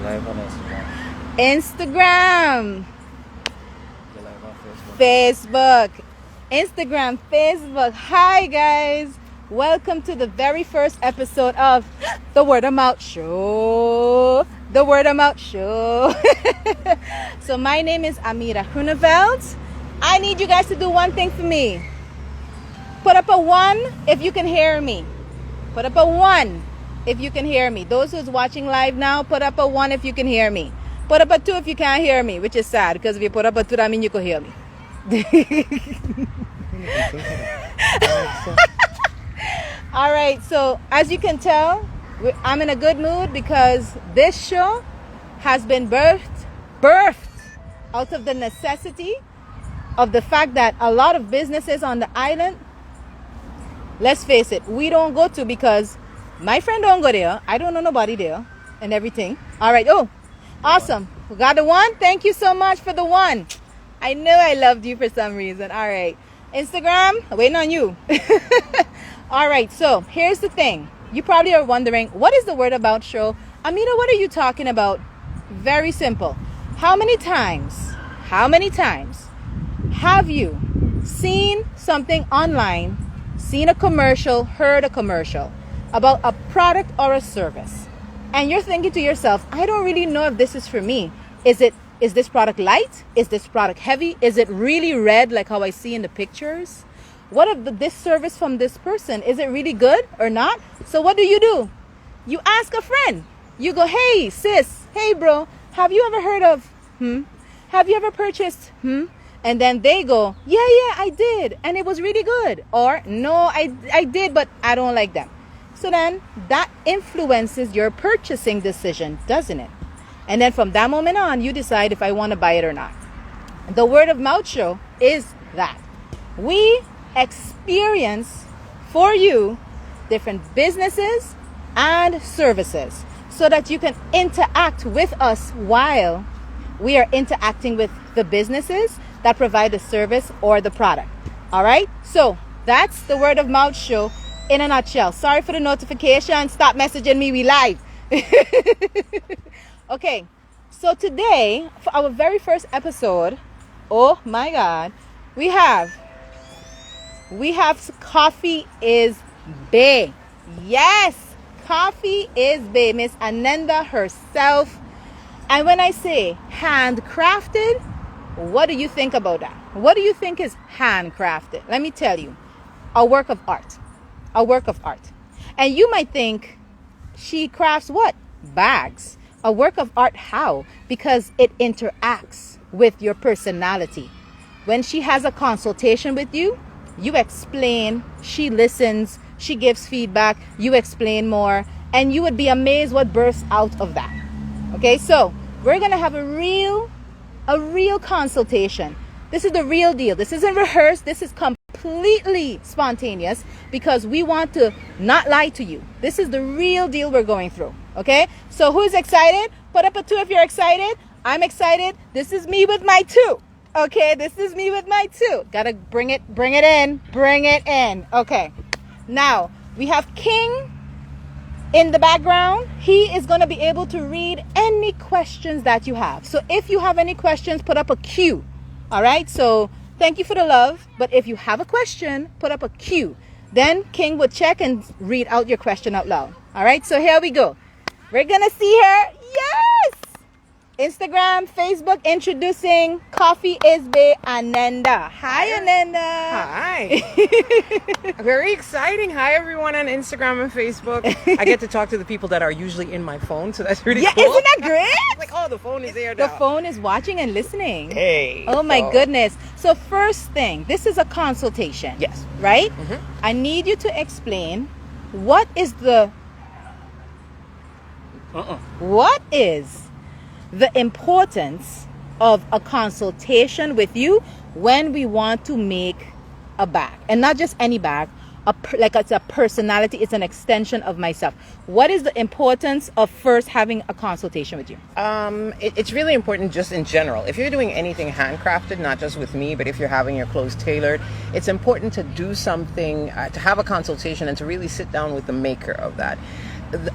live on Instagram. Instagram. You're live on Facebook. Instagram, Facebook. Hi, guys. Welcome to the very first episode of The Word of Mouth Show. The Word of Mouth Show. So my name is Amira Huneveld. I need you guys to do one thing for me. Put up a 1 if you can hear me. Put up a 1 if you can hear me. Those who's watching live now, put up a 1 if you can hear me. Put up a 2 if you can't hear me, which is sad because if you put up a 2, that means you can hear me. All right, so as you can tell, I'm in a good mood because this show has been birthed out of the necessity of the fact that a lot of businesses on the island, let's face it, we don't go to because my friend don't go there. I don't know nobody there and everything. All right. Oh, awesome. We got the 1. Thank you so much for the 1. I know I loved you for some reason. All right. Instagram, waiting on you. All right. So here's the thing. You probably are wondering, what is the Word About Show? Amina, what are you talking about? Very simple. How many times have you seen something online, seen a commercial, heard a commercial about a product or a service, and you're thinking to yourself, I don't really know if this is for me. Is this product light? Is this product heavy? Is it really red like how I see in the pictures? What if this service from this person, is it really good or not? So what do? You ask a friend. You go, hey sis, hey bro, have you ever heard of Have you ever purchased And then they go, yeah, I did. And it was really good. Or, no, I did, but I don't like them. So then that influences your purchasing decision, doesn't it? And then from that moment on, you decide if I want to buy it or not. The Word of Mouth Show is that. We experience for you different businesses and services so that you can interact with us while we are interacting with the businesses that provide the service or the product. All right? So that's the Word of Mouth Show in a nutshell. Sorry for the notification. Stop messaging me. We live. Okay. So today, for our very first episode, oh my God, we have Coffee Is Bae. Yes, Coffee Is Bae. Miss Anenda herself. And when I say handcrafted, what do you think about that? What do you think is handcrafted? Let me tell you, a work of art. A work of art. And you might think she crafts what? Bags. A work of art, how? Because it interacts with your personality. When she has a consultation with you, you explain, she listens, she gives feedback, you explain more, and you would be amazed what bursts out of that. Okay, so we're going to have a real consultation. This is the real deal. This isn't rehearsed. This is completely spontaneous because we want to not lie to you. This is the real deal we're going through. Okay, so who's excited? Put up a 2 if you're excited. I'm excited. This is me with my 2. Okay, this is me with my 2. Gotta bring it in. Okay, now we have King in the background. He is going to be able to read any questions that you have. So if you have any questions, put up a Q. All right, so thank you for the love, but if you have a question, put up a Q. Then King would check and read out your question out loud. All right, so here we go. We're gonna see her. Yes! Instagram, Facebook, introducing Coffee Is Bae Anenda. Hi, Anenda. Hi. Very exciting. Hi, everyone on Instagram and Facebook. I get to talk to the people that are usually in my phone, so that's really cool. Isn't that great? Like, oh, the phone is there now. The phone is watching and listening. Hey. Oh, my goodness. So first thing, this is a consultation. Yes. Right? Mm-hmm. I need you to explain what is the importance of a consultation with you when we want to make a bag, and not just any bag, like it's a personality, it's an extension of myself. What is the importance of first having a consultation with you? It's really important just in general. If you're doing anything handcrafted, not just with me, but if you're having your clothes tailored, it's important to do something, to have a consultation and to really sit down with the maker of that.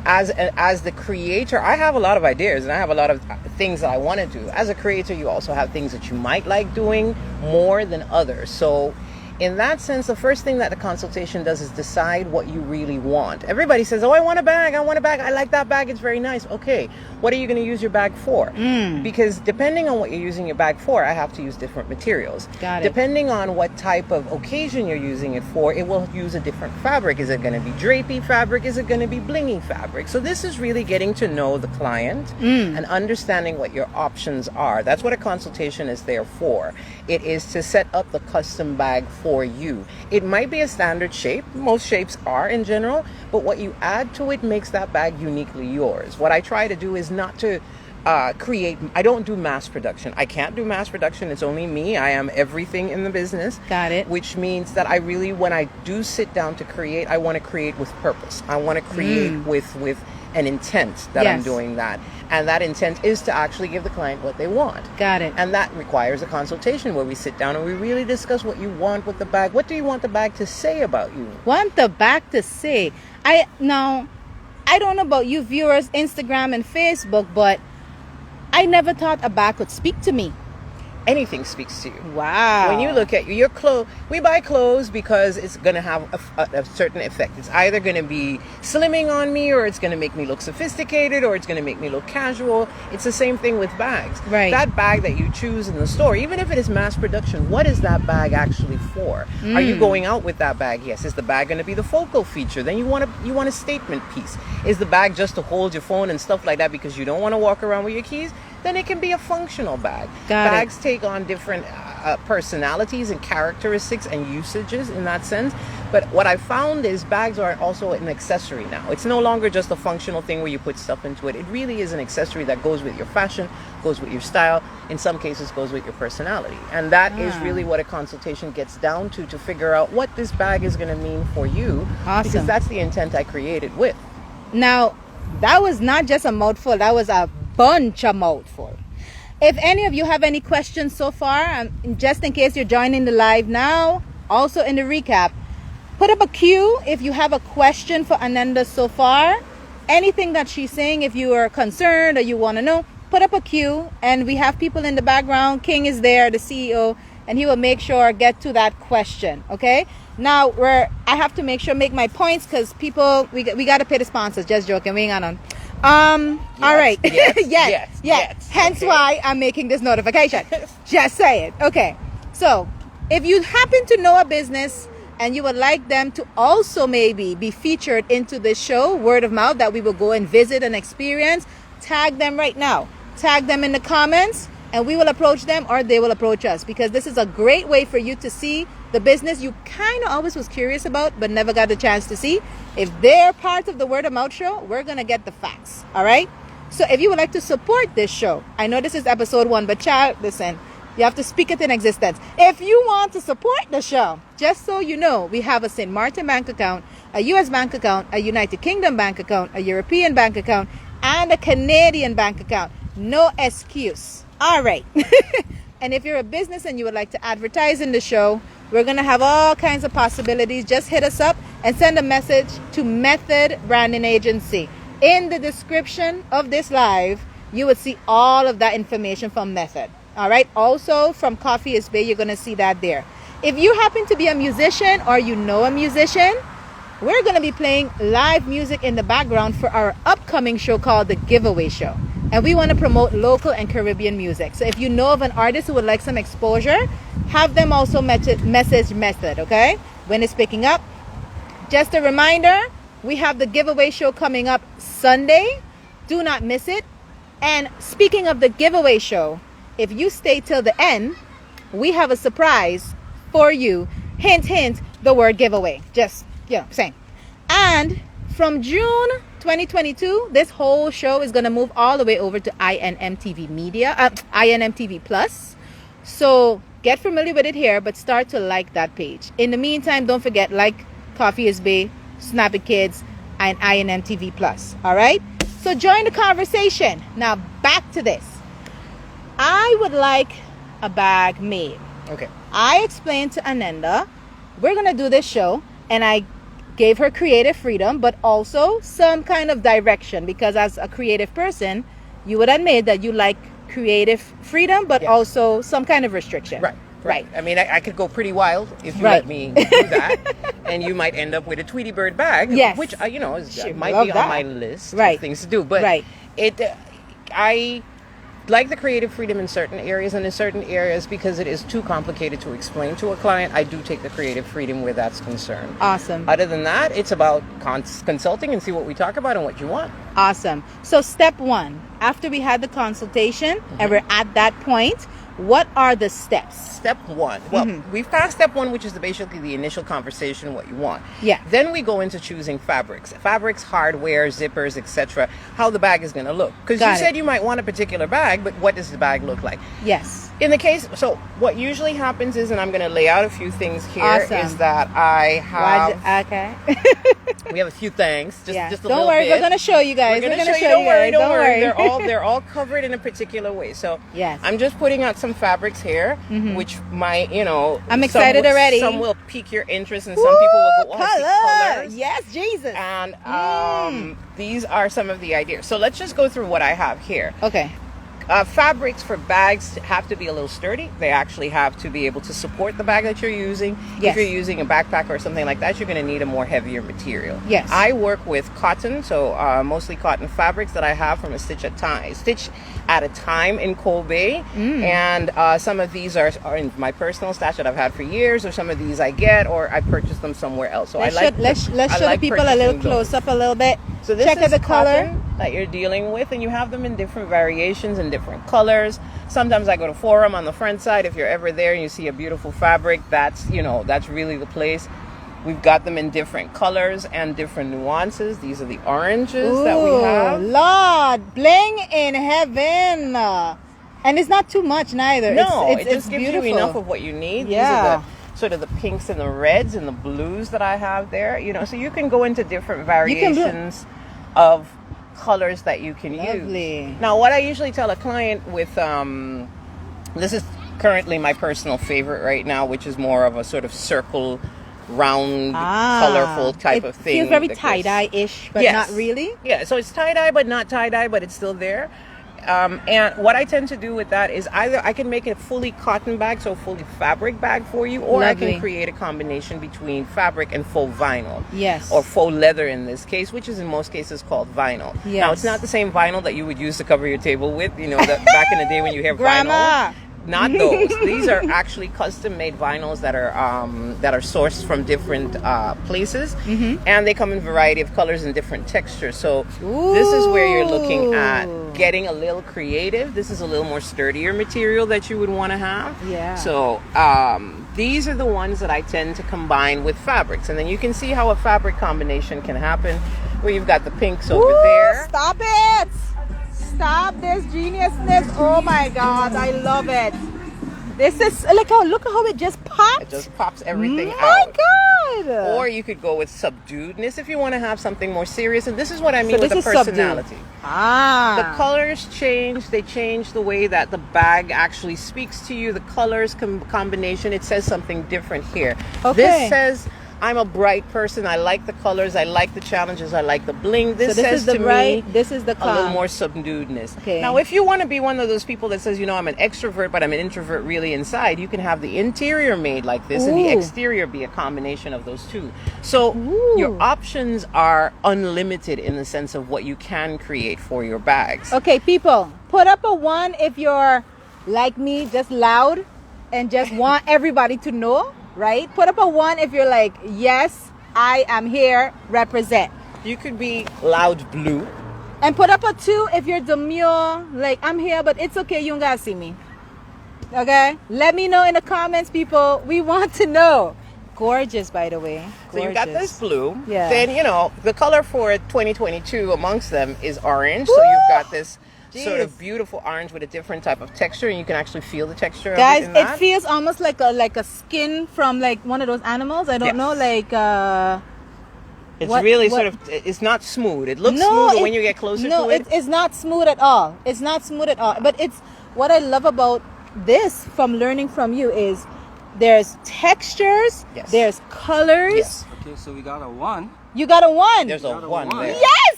as the creator, I have a lot of ideas and I have a lot of things that I want to do. As a creator, you also have things that you might like doing more than others. So in that sense, the first thing that the consultation does is decide what you really want. Everybody says, oh, I want a bag. I like that bag. It's very nice. Okay, what are you going to use your bag for? Because depending on what you're using your bag for, I have to use different materials. Got it. Depending on what type of occasion you're using it for, it will use a different fabric. Is it going to be drapey fabric? Is it going to be blingy fabric? So this is really getting to know the client and understanding what your options are. That's what a consultation is there for. It is to set up the custom bag for you. It might be a standard shape. Most shapes are in general, but what you add to it makes that bag uniquely yours. What I try to do is not to I don't do mass production. I can't do mass production. It's only me. I am everything in the business. Got it. Which means that I really, when I do sit down to create, I want to create with purpose. I want to create with an intent that I'm doing that. And that intent is to actually give the client what they want. Got it. And that requires a consultation where we sit down and we really discuss what you want with the bag. What do you want the bag to say about you? Want the bag to say? I don't know about you viewers, Instagram and Facebook, but I never thought a bag could speak to me. Anything speaks to you. Wow. When you look at your clothes, we buy clothes because it's going to have a certain effect. It's either going to be slimming on me, or it's going to make me look sophisticated, or it's going to make me look casual. It's the same thing with bags. Right. That bag that you choose in the store, even if it is mass production, what is that bag actually for? Are you going out with that bag? Yes. Is the bag going to be the focal feature? Then you want a statement piece. Is the bag just to hold your phone and stuff like that because you don't want to walk around with your keys? Then it can be a functional bag. Bags take on different personalities and characteristics and usages in that sense. But what I found is bags are also an accessory now. It's no longer just a functional thing where you put stuff into it. It really is an accessory that goes with your fashion, goes with your style, in some cases goes with your personality. And that is really what a consultation gets down to figure out what this bag is going to mean for you. Awesome. Because that's the intent I created with. Now, that was not just a mouthful, that was a bunch of mouthful. If any of you have any questions so far, just in case you're joining the live now, also in the recap, put up a Q if you have a question for Anenda so far. Anything that she's saying, if you are concerned or you want to know, put up a Q, and we have people in the background. King is there, the CEO, and he will make sure get to that question. Okay, now I have to make my points, because people, we got to pay the sponsors. Just joking, we ain't on. All right. Yes. Hence why I'm making this notification. Just say it. Okay. So if you happen to know a business and you would like them to also maybe be featured into this show, word of mouth, that we will go and visit and experience, tag them right now. Tag them in the comments, and we will approach them, or they will approach us, because this is a great way for you to see the business you kind of always was curious about but never got the chance to see. If they're part of the Word of Mouth show, we're going to get the facts. All right? So if you would like to support this show, I know this is episode 1, but child, listen, you have to speak it in existence. If you want to support the show, just so you know, we have a St. Maarten bank account, a US bank account, a United Kingdom bank account, a European bank account, and a Canadian bank account. No excuse. All right. And if you're a business and you would like to advertise in the show, we're going to have all kinds of possibilities. Just hit us up and send a message to Method Branding Agency. In the description of this live, you would see all of that information from Method. All right. Also from Coffee Is Bae, you're going to see that there. If you happen to be a musician or you know a musician, we're going to be playing live music in the background for our upcoming show called The Giveaway Show. And we want to promote local and Caribbean music. So if you know of an artist who would like some exposure, have them also message Method, okay? When it's picking up. Just a reminder, we have the giveaway show coming up Sunday. Do not miss it. And speaking of the giveaway show, if you stay till the end, we have a surprise for you. Hint, hint, the word giveaway. Just, saying. And from June 2022, this whole show is going to move all the way over to InMTV InMTV Plus. So get familiar with it here, but start to like that page. In the meantime, don't forget, like Coffee Is Bae, SnapiT Kidz, and InMTV Plus. All right? So join the conversation. Now back to this. I would like a bag made. Okay. I explained to Anenda, we're going to do this show, and I gave her creative freedom, but also some kind of direction, because as a creative person, you would admit that you like creative freedom, but also some kind of restriction. Right. I mean, I could go pretty wild if you let me do that, and you might end up with a Tweety Bird bag, which you know might be on my list of things to do. But I like the creative freedom in certain areas, and in certain areas, because it is too complicated to explain to a client, I do take the creative freedom where that's concerned. Awesome. Other than that, it's about consulting and see what we talk about and what you want. Awesome. So step one, after we had the consultation and we're at that point, what are the steps? Step one. Well, we've passed step one, which is basically the initial conversation, what you want. Yeah. Then we go into choosing fabrics, hardware, zippers, etc. How the bag is going to look. Because you said you might want a particular bag, but what does the bag look like? Yes. In the case, so what usually happens is, and I'm going to lay out a few things here, is that I have... we have a few things. Just a little bit. Don't worry, we're going to show you guys. We're going to show you. Don't worry. They're all covered in a particular way. So I'm just putting out some fabrics here, which might, I'm excited already. Some will pique your interest, and some people will go, colors. Yes, Jesus. And these are some of the ideas. So let's just go through what I have here. Okay. Fabrics for bags have to be a little sturdy. They actually have to be able to support the bag that you're using. If you're using a backpack or something like that, you're going to need a more heavier material. Yes. I work with cotton, so mostly cotton fabrics that I have from a Stitch at a Time in Kobe. And some of these are in my personal stash that I've had for years, or some of these I get or I purchase them somewhere else. So let's show the people a little close up a little bit. So this is the color that you're dealing with, and you have them in different variations and different colors. Sometimes I go to Forum on the front side. If you're ever there and you see a beautiful fabric, that's really the place. We've got them in different colors and different nuances. These are the oranges that we have. Lord, bling in heaven. And it's not too much neither. No, it just gives you enough of what you need. Yeah. These are sort of the pinks and the reds and the blues that I have there. So you can go into different variations of colors that you can use. Now, what I usually tell a client with this is currently my personal favorite right now, which is more of a sort of circle, round, colorful type of thing. It feels very tie-dye-ish, but not really. Yeah, so it's tie-dye, but not tie-dye, but it's still there. And what I tend to do with that is either I can make a fully cotton bag, so a fully fabric bag for you, or I can create a combination between fabric and faux vinyl. Yes. Or faux leather in this case, which is in most cases called vinyl. Yes. Now, it's not the same vinyl that you would use to cover your table with, that back in the day when you have vinyl. Not those. These are actually custom-made vinyls that are sourced from different places, and they come in a variety of colors and different textures. So this is where you're looking at getting a little creative. This is a little more sturdier material that you would want to have. Yeah. So these are the ones that I tend to combine with fabrics, and then you can see how a fabric combination can happen, where you've got the pinks over there. Stop it! Stop this geniusness. Oh my God, I love it. This is look at how it just pops. It just pops everything out. My God. Or you could go with subduedness if you want to have something more serious. And this is what I mean with the personality. The colors change. They change the way that the bag actually speaks to you. The colors combination, it says something different here. This says, I'm a bright person. I like the colors. I like the challenges. I like the bling. This says to me, this is the a little more subduedness. Okay. Now, if you want to be one of those people that says, I'm an extrovert, but I'm an introvert really inside, you can have the interior made like this and the exterior be a combination of those two. So your options are unlimited in the sense of what you can create for your bags. Okay, people, put up a 1 if you're like me, just loud and just want everybody to know. Right? Put up a 1 if you're like, yes, I am here, represent. You could be loud blue. And put up a 2 if you're demure, like, I'm here, but it's okay, you don't gotta see me. Okay? Let me know in the comments, people. We want to know. Gorgeous, by the way. Gorgeous. So you got this blue. Yeah. Then, the color for 2022 amongst them is orange. So you've got this sort of beautiful orange with a different type of texture, and you can actually feel the texture. Guys, of it feels almost like a skin from like one of those animals. I don't know, like it's sort of, it's not smooth. It looks smooth, but when you get closer to it, it's not smooth at all. It's not smooth at all. But it's what I love about this from learning from you is there's textures, there's colors, Okay, so we got a 1. You got a 1. There's a Got a 1 1. there. Yes.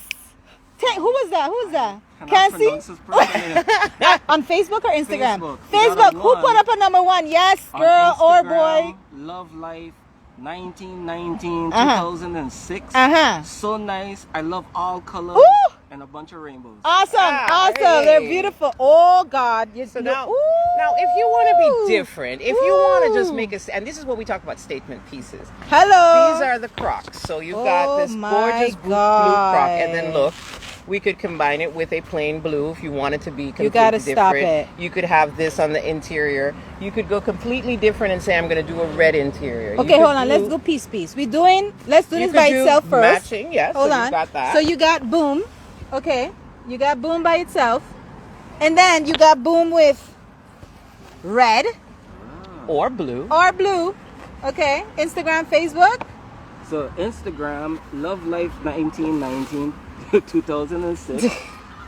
Who was that? Who was that? Cannot Can't see. pronounce his first name. On Facebook or Instagram? Facebook. Facebook. You got a Who 1. put up a number 1? Yes, On girl or Instagram, boy. Love Life 1919 Uh-huh. 2006. Uh-huh. So nice. I love all colors Ooh. and a bunch of rainbows. Awesome, Ah, awesome. They're hey. beautiful. Oh God. So now, if you want to be different, if you want to just make and this is what we talk about statement pieces. Hello. These are the Crocs. So you've Oh got this my gorgeous blue God. Croc, and then look, we could combine it with a plain blue if you wanted to be completely gotta different. stop it. You could have this on the interior. You could go completely different and say, I'm going to do a red interior. You Okay, could hold on. Let's do- go piece. Let's do you this by could do itself first. Matching, yes. Hold so on. You got that. So you got boom. Okay. You got boom by itself. And then you got boom with red or blue. or blue. Okay. Instagram, Facebook. So Instagram, Love Life 1919 2006.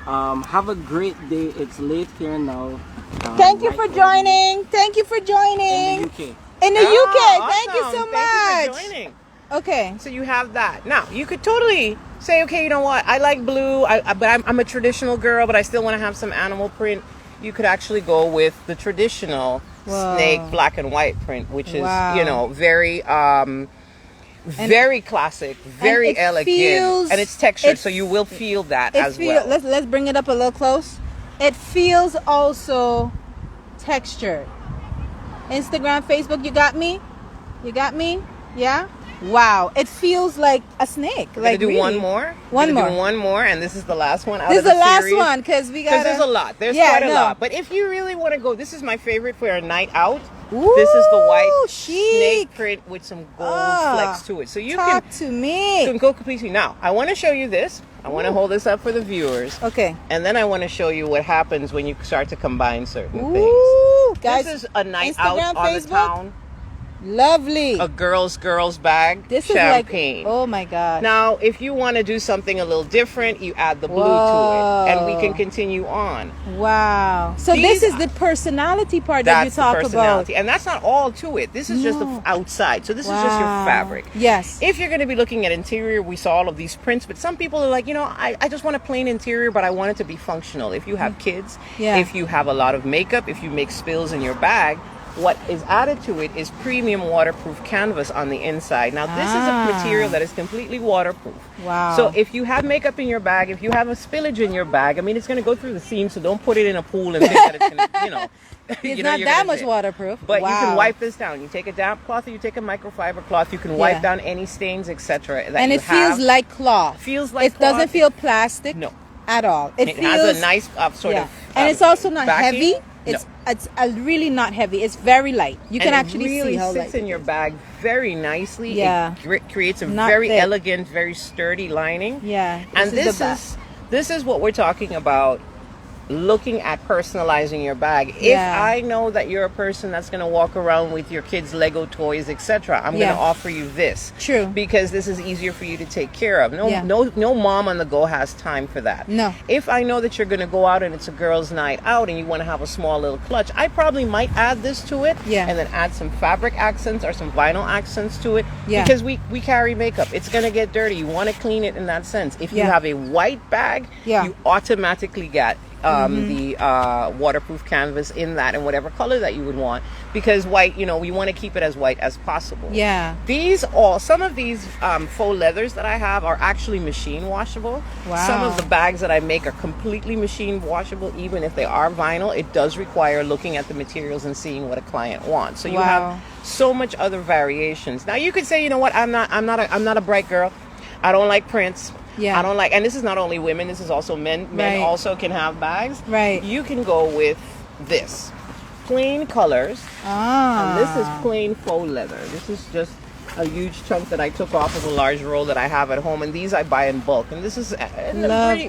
Have a great day. It's late here now. Thank you for like joining. Thank you for joining. in the UK. In the UK. Thank you awesome. so Thank you much. for joining. Okay. So you have that. Now you could totally say, okay, you know what? I like blue, but I'm a traditional girl, but I still want to have some animal print. You could actually go with the traditional Wow. snake black and white print, which is Wow. very very classic, very it elegant, feels- and it's textured, it- so you will feel that It as feel, well. let's bring it up a little close. It feels also textured. Instagram, Facebook, you got me? You got me? Yeah? Wow. It feels like a snake. We're like gonna do really. one more. One We're gonna more. do one more, and this is the last one out This of is the last series. one because we got Because there's a lot. There's Yeah, quite a no. lot. But if you really want to go, this is my favorite for a night out. This is the white Ooh, snake chic. print with some gold Ah, flecks to it. So you Talk can, to you me. can go completely. Now, I want to show you this. I want to hold this up for the viewers. Okay. And then I want to show you what happens when you start to combine certain things. Ooh, guys. This is a night Instagram, out on Facebook? the town. Lovely. A girl's bag. This champagne. is like, oh my God. Now, if you want to do something a little different, you add the blue Whoa. to it, and we can continue on. Wow. So These- this is the personality part that you That's the talk personality, about. and that's not all to it. This is just the No. outside. So this is just your Wow. fabric. Yes. If you're going to be looking at interior, we saw all of these prints, but some people are like, I just want a plain interior, but I want it to be functional. If you have kids, Yeah. if you have a lot of makeup, if you make spills in your bag, what is added to it is premium waterproof canvas on the inside. Now, this is a material that is completely waterproof. Wow. So if you have makeup in your bag, if you have a spillage in your bag, I mean, it's going to go through the seam, so don't put it in a pool and think that it's going to, It's you know, not you're that gonna much sit. waterproof. But you can Wow. wipe this down. You take a damp cloth or you take a microfiber cloth. You can Yeah. wipe down any stains, etc. And it feels like cloth. Feels like it doesn't cloth. feel plastic. No. At all. It, It feels has a nice sort yeah. of and it's also not backing. heavy. It's really not heavy. It's very light. You can And actually it really see how sits light. in your bag very nicely. Yeah. It creates a Not very thick. elegant, very sturdy lining. Yeah. And the this best. is what we're talking about. Looking at personalizing your bag. If Yeah. I know that you're a person that's going to walk around with your kids' Lego toys, etc., I'm going Yeah. to offer you this. True. Because this is easier for you to take care of. Yeah. No mom on the go has time for that. No. If I know that you're going to go out and it's a girls' night out and you want to have a small little clutch, I probably might add this to it. Yeah. And then add some fabric accents or some vinyl accents to it. Yeah. Because we carry makeup. It's going to get dirty. You want to clean it in that sense. If you Yeah. have a white bag, Yeah. you automatically get the waterproof canvas in that and whatever color that you would want, because white, we want to keep it as white as possible. Yeah. Some of these faux leathers that I have are actually machine washable. Wow. Some of the bags that I make are completely machine washable. Even if they are vinyl, it does require looking at the materials and seeing what a client wants. So you Wow. have so much other variations. Now you could say, you know what, I'm not a bright girl. I don't like prints. Yeah. I don't like, and this is not only women, this is also men. Men Right. also can have bags. Right. You can go with this. Plain colors. Ah. And this is plain faux leather. This is just a huge chunk that I took off of a large roll that I have at home. And these I buy in bulk. And this is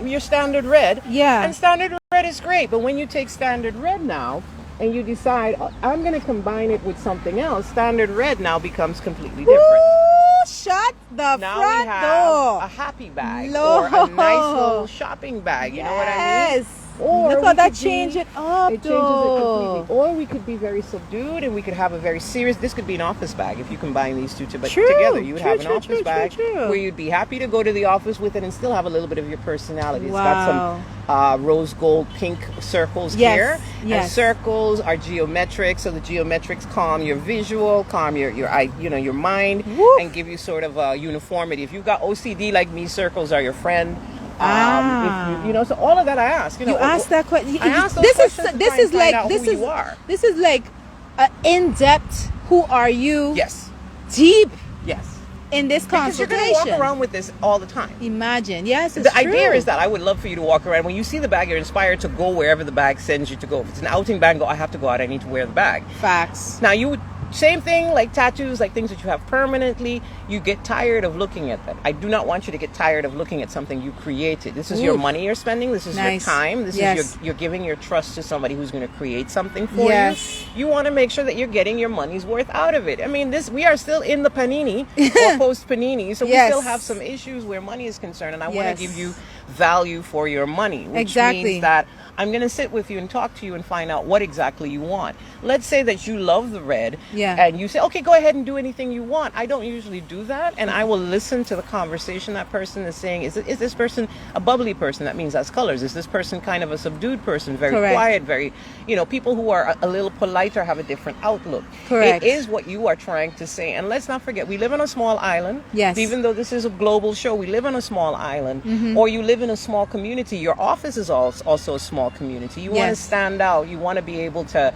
your standard red. Yeah. And standard red is great. But when you take standard red now, and you decide, I'm going to combine it with something else, standard red now becomes completely different. Ooh, shut the Now front we have door. a happy bag Lord. or a nice little shopping bag. You know what I mean? Yes. Or Look we how that could change be- it up, It changes it though. completely. Or we could be very subdued, and we could have a very serious. This could be an office bag if you combine these two True, together. You would true, have an true, office true, bag true, true. where you'd be happy to go to the office with it and still have a little bit of your personality. It's Wow. got some rose gold pink circles Yes, here. yes. And circles are geometric, so the geometrics calm your visual, calm your eye, your mind, Woo. and give you sort of a uniformity. If you've got OCD like me, circles are your friend. If you so all of that I ask. You asked that question. I asked those This is questions to this try and is find like out this who is you are. this is like a in-depth. Who are you? Yes. Deep Yes. in this Because you're consultation. going to walk around with this all the time. Imagine, yes, it's The idea true. is that I would love for you to walk around. When you see the bag, you're inspired to go wherever the bag sends you to go. If it's an outing bag, go, I have to go out. I need to wear the bag. Facts. Now, you would, same thing like tattoos, like things that you have permanently, you get tired of looking at them. I do not want you to get tired of looking at something you created. This is your Ooh. money you're spending. This is Nice. your time. This Yes. is you're giving your trust to somebody who's going to create something for Yes. you. You want to make sure that you're getting your money's worth out of it. I mean, we are still in the panini or post panini, so Yes. we still have some issues where money is concerned, and I want Yes. to give you value for your money, which Exactly. means that I'm going to sit with you and talk to you and find out what exactly you want. Let's say that you love the red, Yeah. and you say, okay, go ahead and do anything you want. I don't usually do that, and I will listen to the conversation that person is saying. Is this person a bubbly person? That means that's colors. Is this person kind of a subdued person, very Correct. quiet, very, people who are a little politer have a different outlook. Correct. It is what you are trying to say. And let's not forget, we live on a small island. Yes. Even though this is a global show, we live on a small island, or you live in a small community. Your office is also a small community. You want to Yes. stand out. You want to be able to.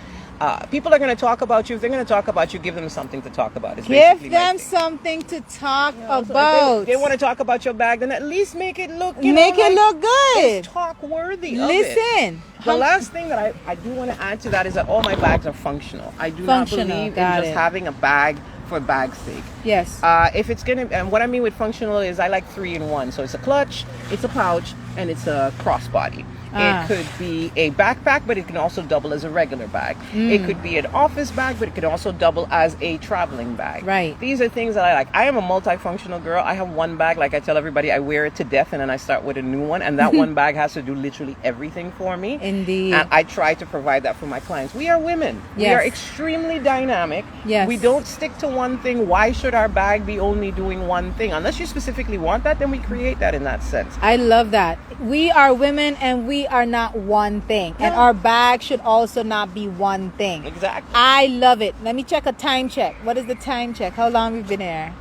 People are going to talk about you. If they're going to talk about you, give them something to talk about. It's basically Give my them thing. something to talk So if about. they want to talk about your bag, then at least make it look. Make it look good. It's talk worthy. Of it. Listen. The last thing that I do want to add to that is that all my bags are functional. I do Functional, not believe in got just it. having a bag for bag's sake. Yes. If it's gonna, and what I mean with functional is I like 3-in-1. So it's a clutch, it's a pouch, and it's a crossbody. Ah. It could be a backpack, but it can also double as a regular bag. It could be an office bag, but it could also double as a traveling bag. Right. These are things that I like. I am a multifunctional girl. I have one bag, like I tell everybody, I wear it to death, and then I start with a new one, and that one bag has to do literally everything for me. Indeed. And I try to provide that for my clients. We are women. We Yes. are extremely dynamic. Yes. We don't stick to one thing. Why should our bag be only doing one thing? Unless you specifically want that, then we create that in that sense. I love that. We are women and we are not one thing. And Yeah. our bag should also not be one thing. Exactly. I love it. Let me check a time check. What is the time check? How long we've been here?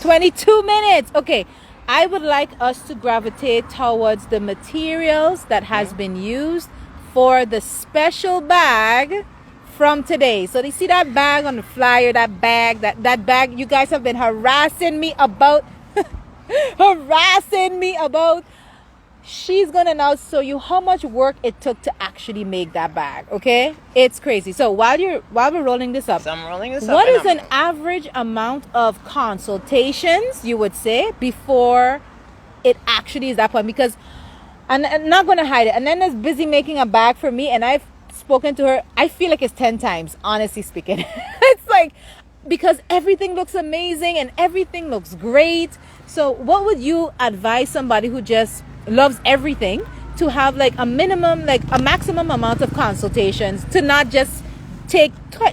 22 minutes. Okay. I would like us to gravitate towards the materials that has been used for the special bag from today. So you see that bag on the flyer, that bag, that bag you guys have been harassing me about. She's gonna now show you how much work it took to actually make that bag. Okay, it's crazy. So while we're rolling this up, So I'm rolling this up. what and is I'm- an average amount of consultations you would say before it actually is that point? Because I'm not gonna hide it, Anenda's busy making a bag for me, and I've spoken to her. I feel like it's 10 times, honestly speaking. It's like, because everything looks amazing and everything looks great. So what would you advise somebody who just loves everything to have, like a minimum, like a maximum amount of consultations, to not just take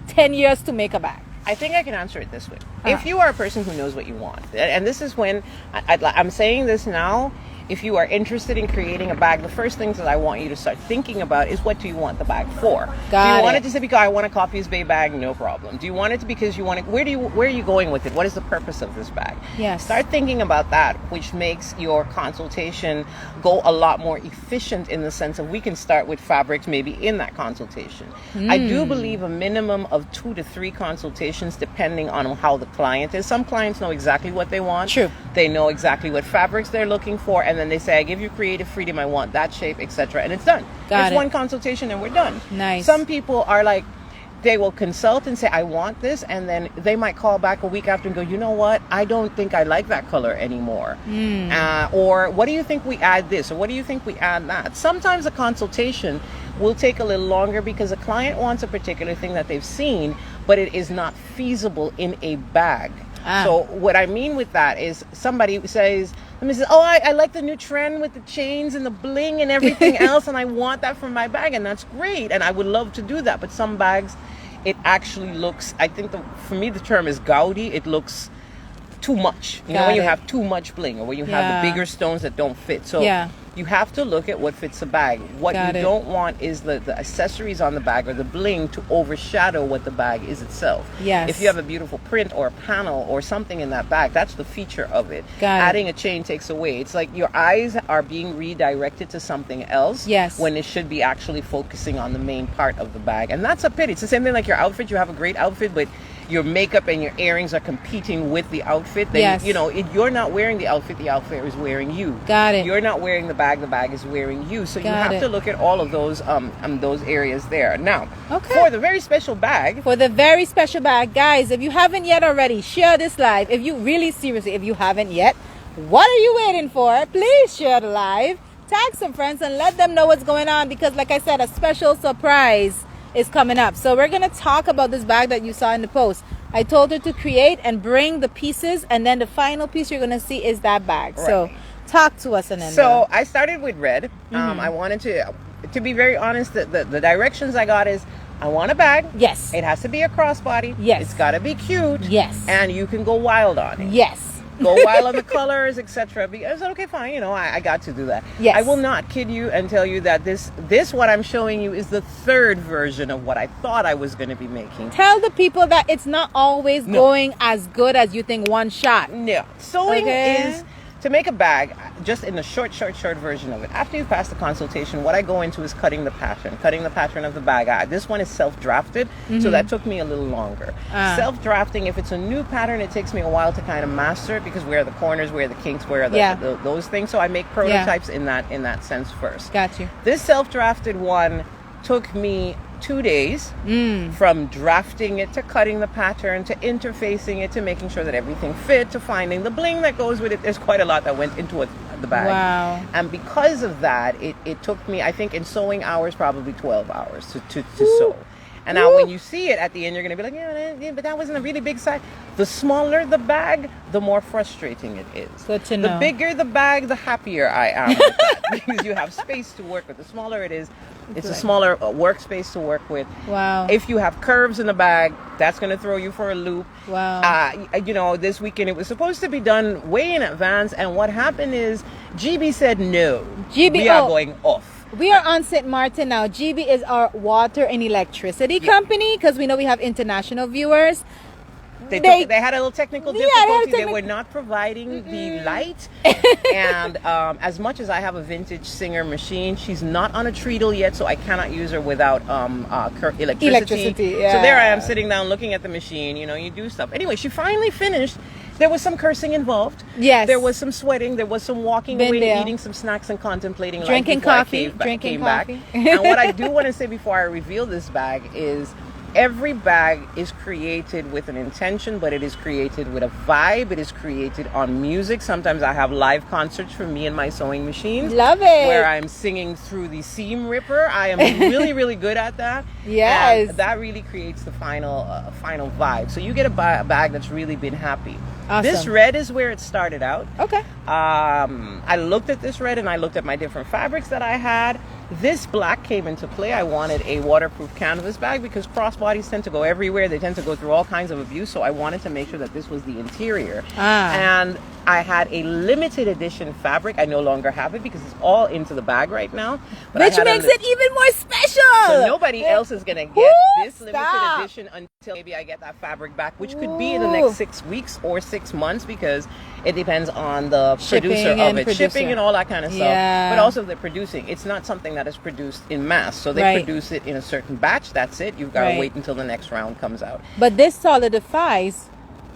10 years to make a bag? I think I can answer it this way. If you are a person who knows what you want, and this is when I'm saying this now, if you are interested in creating a bag, the first things that I want you to start thinking about is, what do you want the bag for? Do you want it to say, because I want a Coffee Is Bae bag? No problem. Do you want it to because you want it? Where are you going with it? What is the purpose of this bag? Yes. Start thinking about that, which makes your consultation go a lot more efficient, in the sense of we can start with fabrics maybe in that consultation. I do believe a minimum of 2 to 3 consultations, depending on how the client is. Some clients know exactly what they want. True. They know exactly what fabrics they're looking for, and then they say, I give you creative freedom, I want that shape, etc. And it's done. Got It's it. one consultation and we're done. Nice. Some people are like, they will consult and say, I want this, and then they might call back a week after and go, you know what, I don't think I like that color anymore. Or what do you think we add this, or what do you think we add that? Sometimes a consultation will take a little longer because a client wants a particular thing that they've seen, but it is not feasible in a bag. So what I mean with that is somebody says, oh, I like the new trend with the chains and the bling and everything else, and I want that for my bag, and that's great, and I would love to do that. But some bags, it actually looks, I think for me the term is gaudy. It looks too much. You know, when you have too much bling, or when you have the bigger stones that don't fit. So you have to look at what fits the bag. What you don't want is the accessories on the bag or the bling to overshadow what the bag is itself. Yes. If you have a beautiful print or a panel or something in that bag, that's the feature of it. Adding a chain takes away. It's like your eyes are being redirected to something else when it should be actually focusing on the main part of the bag. And that's a pity. It's the same thing like your outfit. You have a great outfit, but your makeup and your earrings are competing with the outfit, then you know, you're not wearing the outfit is wearing you. You're not wearing the bag is wearing you. So you have to look at all of those areas there. Now, for the very special bag. For the very special bag, guys, if you haven't yet already, share this live. If you really seriously, if you haven't yet, what are you waiting for? Please share the live. Tag some friends and let them know what's going on, because like I said, a special surprise is coming up. So we're gonna talk about this bag that you saw in the post. I told her to create and bring the pieces, and then the final piece you're gonna see is that bag. So talk to us, Anenda. So I started with red. I wanted to be very honest, the directions I got is, I want a bag. Yes. It has to be a crossbody. Yes. It's got to be cute. Yes. And you can go wild on it. Yes. Go wild on the colors, etc. Because okay, fine, you know, I got to do that. Yes. I will not kid you and tell you that this what I'm showing you is the third version of what I thought I was going to be making. Tell the people that it's not always going as good as you think one shot. No. Sewing is to make a bag, just in the short version of it. After you pass the consultation, what I go into is cutting the pattern of the bag. This one is self-drafted, so that took me a little longer. Self-drafting, if it's a new pattern, it takes me a while to kind of master it, because where are the corners, where are the kinks, where are those things. So I make prototypes in that sense first. Got you. This self-drafted one took me 2 days from drafting it to cutting the pattern to interfacing it to making sure that everything fit to finding the bling that goes with it. There's quite a lot that went into the bag. Wow. And because of that, it took me, I think in sewing hours, probably 12 hours to sew. And now when you see it at the end, you're going to be like, yeah, but that wasn't a really big size. The smaller the bag, the more frustrating it is. Good to know. The bigger the bag, the happier I am with that, because you have space to work with. The smaller it is, it's a smaller workspace to work with. Wow. If you have curves in the bag, that's going to throw you for a loop. Wow. You know, this weekend it was supposed to be done way in advance, and what happened is GB said no. We are going off. We are on St. Maarten now. GB is our water and electricity company, because we know we have international viewers. They had a little technical difficulty. They were not providing the light. And as much as I have a vintage Singer machine, she's not on a treadle yet, so I cannot use her without electricity. Yeah. So there I am sitting down looking at the machine. You know, you do stuff. Anyway, she finally finished. There was some cursing involved. Yes. There was some sweating. There was some walking away, eating some snacks, and contemplating drinking life coffee. I came back. And what I do want to say before I reveal this bag is, every bag is created with an intention, but it is created with a vibe. It is created on music. Sometimes I have live concerts for me and my sewing machines. Love it. Where I'm singing through the seam ripper. I am really, really good at that. Yes. And that really creates the final vibe. So you get a bag that's really been happy. Awesome. This red is where it started out. Okay. I looked at this red and I looked at my different fabrics that I had. This black came into play. I wanted a waterproof canvas bag because crossbodies tend to go everywhere. They tend to go through all kinds of abuse. So I wanted to make sure that this was the interior. And I had a limited edition fabric. I no longer have it because it's all into the bag right now. But which makes it even more special. So nobody else is going to get this limited edition until maybe I get that fabric back, which could be in the next 6 weeks or 6 months, because it depends on the producer of it. Shipping and all that kind of stuff. But also the producing. It's not something that is produced in mass. So they produce it in a certain batch. That's it. You've got to wait until the next round comes out. But this solidifies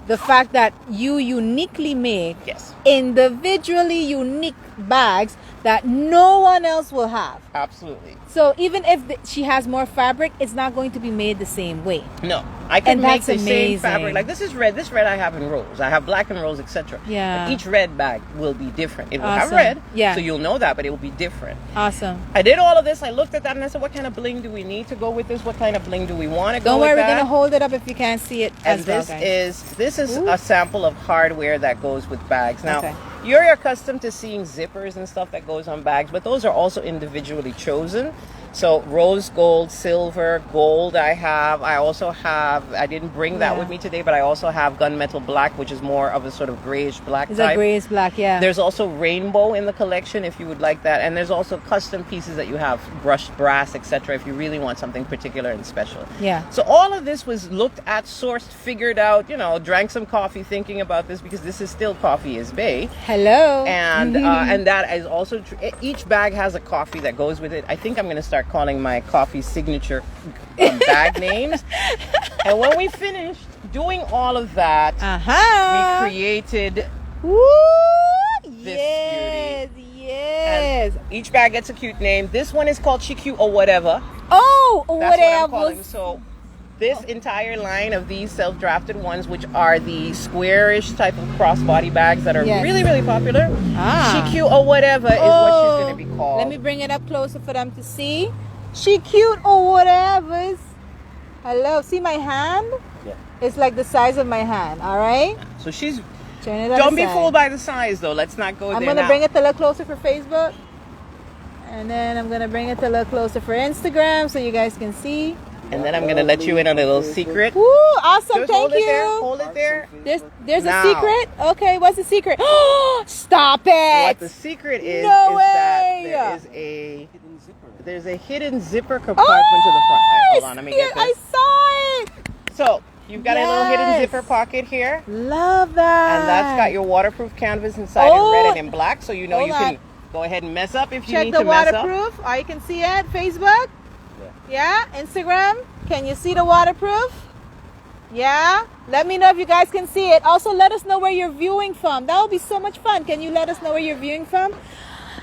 the fact that you uniquely make individually unique bags that no one else will have. Absolutely. So even if she has more fabric, it's not going to be made the same way. No. I can And make that's the same fabric. amazing. Like this is red. This red I have in rolls. I have black in rolls, etc. Yeah. And each red bag will be different. It will have Awesome. red, Yeah. so you'll know that, but it will be different. Awesome. I did all of this. I looked at that and I said, what kind of bling do we need to go with this? What kind of bling do we want to go Don't with worry, we're that? gonna hold it up if you can't see it. And as well, this guys. is Ooh. a sample of hardware that goes with bags. Now, Okay. you're accustomed to seeing zippers and stuff that goes on bags, but those are also individually chosen. So rose gold, silver, gold I have. I also have, I didn't bring that Yeah. with me today, but I also have gunmetal black, which is more of a sort of grayish black It's type. a grayish black, yeah. There's also rainbow in the collection if you would like that. And there's also custom pieces that you have, brushed brass, etc. if you really want something particular and special. Yeah. So all of this was looked at, sourced, figured out, drank some coffee thinking about this because this is still Coffee Is Bae. Hello. And and that is also each bag has a coffee that goes with it. I think I'm going to start calling my coffee signature bag names. And when we finished doing all of that, we created Woo! this Yes, beauty. yes. And each bag gets a cute name. This one is called She Cute or Whatever. Oh, That's whatever. what I'm calling. So this entire line of these self-drafted ones, which are the squarish type of crossbody bags that are Yes. really, really popular. Ah. She Cute or Whatever is what she's going to be called. Let me bring it up closer for them to see. She cute or whatever. Hello. See my hand? Yeah. It's like the size of my hand. All right. So she's. Turn it on Don't the be side. fooled by the size, though. Let's not go I'm there gonna now. bring it a little closer for Facebook, and then I'm gonna bring it a little closer for Instagram so you guys can see. And then I'm going to let you in on a little secret. Woo! Awesome. Just Thank hold it you. there. Hold it there. There's Now. a secret. Okay. What's the secret? Stop it! What the secret is No that way. there is there's a hidden zipper compartment to the front. Wait, hold on, let me get I this. saw it. So you've got a little hidden Yes. zipper pocket here, Love that. and that's got your waterproof canvas inside in red and in black, so you know Hold you on. can go ahead and mess up if you Check need the to mess up. waterproof. Or you can see it. Facebook. Yeah. Instagram. Can you see the waterproof? Yeah. Let me know if you guys can see it. Also, let us know where you're viewing from. That would be so much fun. Can you let us know where you're viewing from?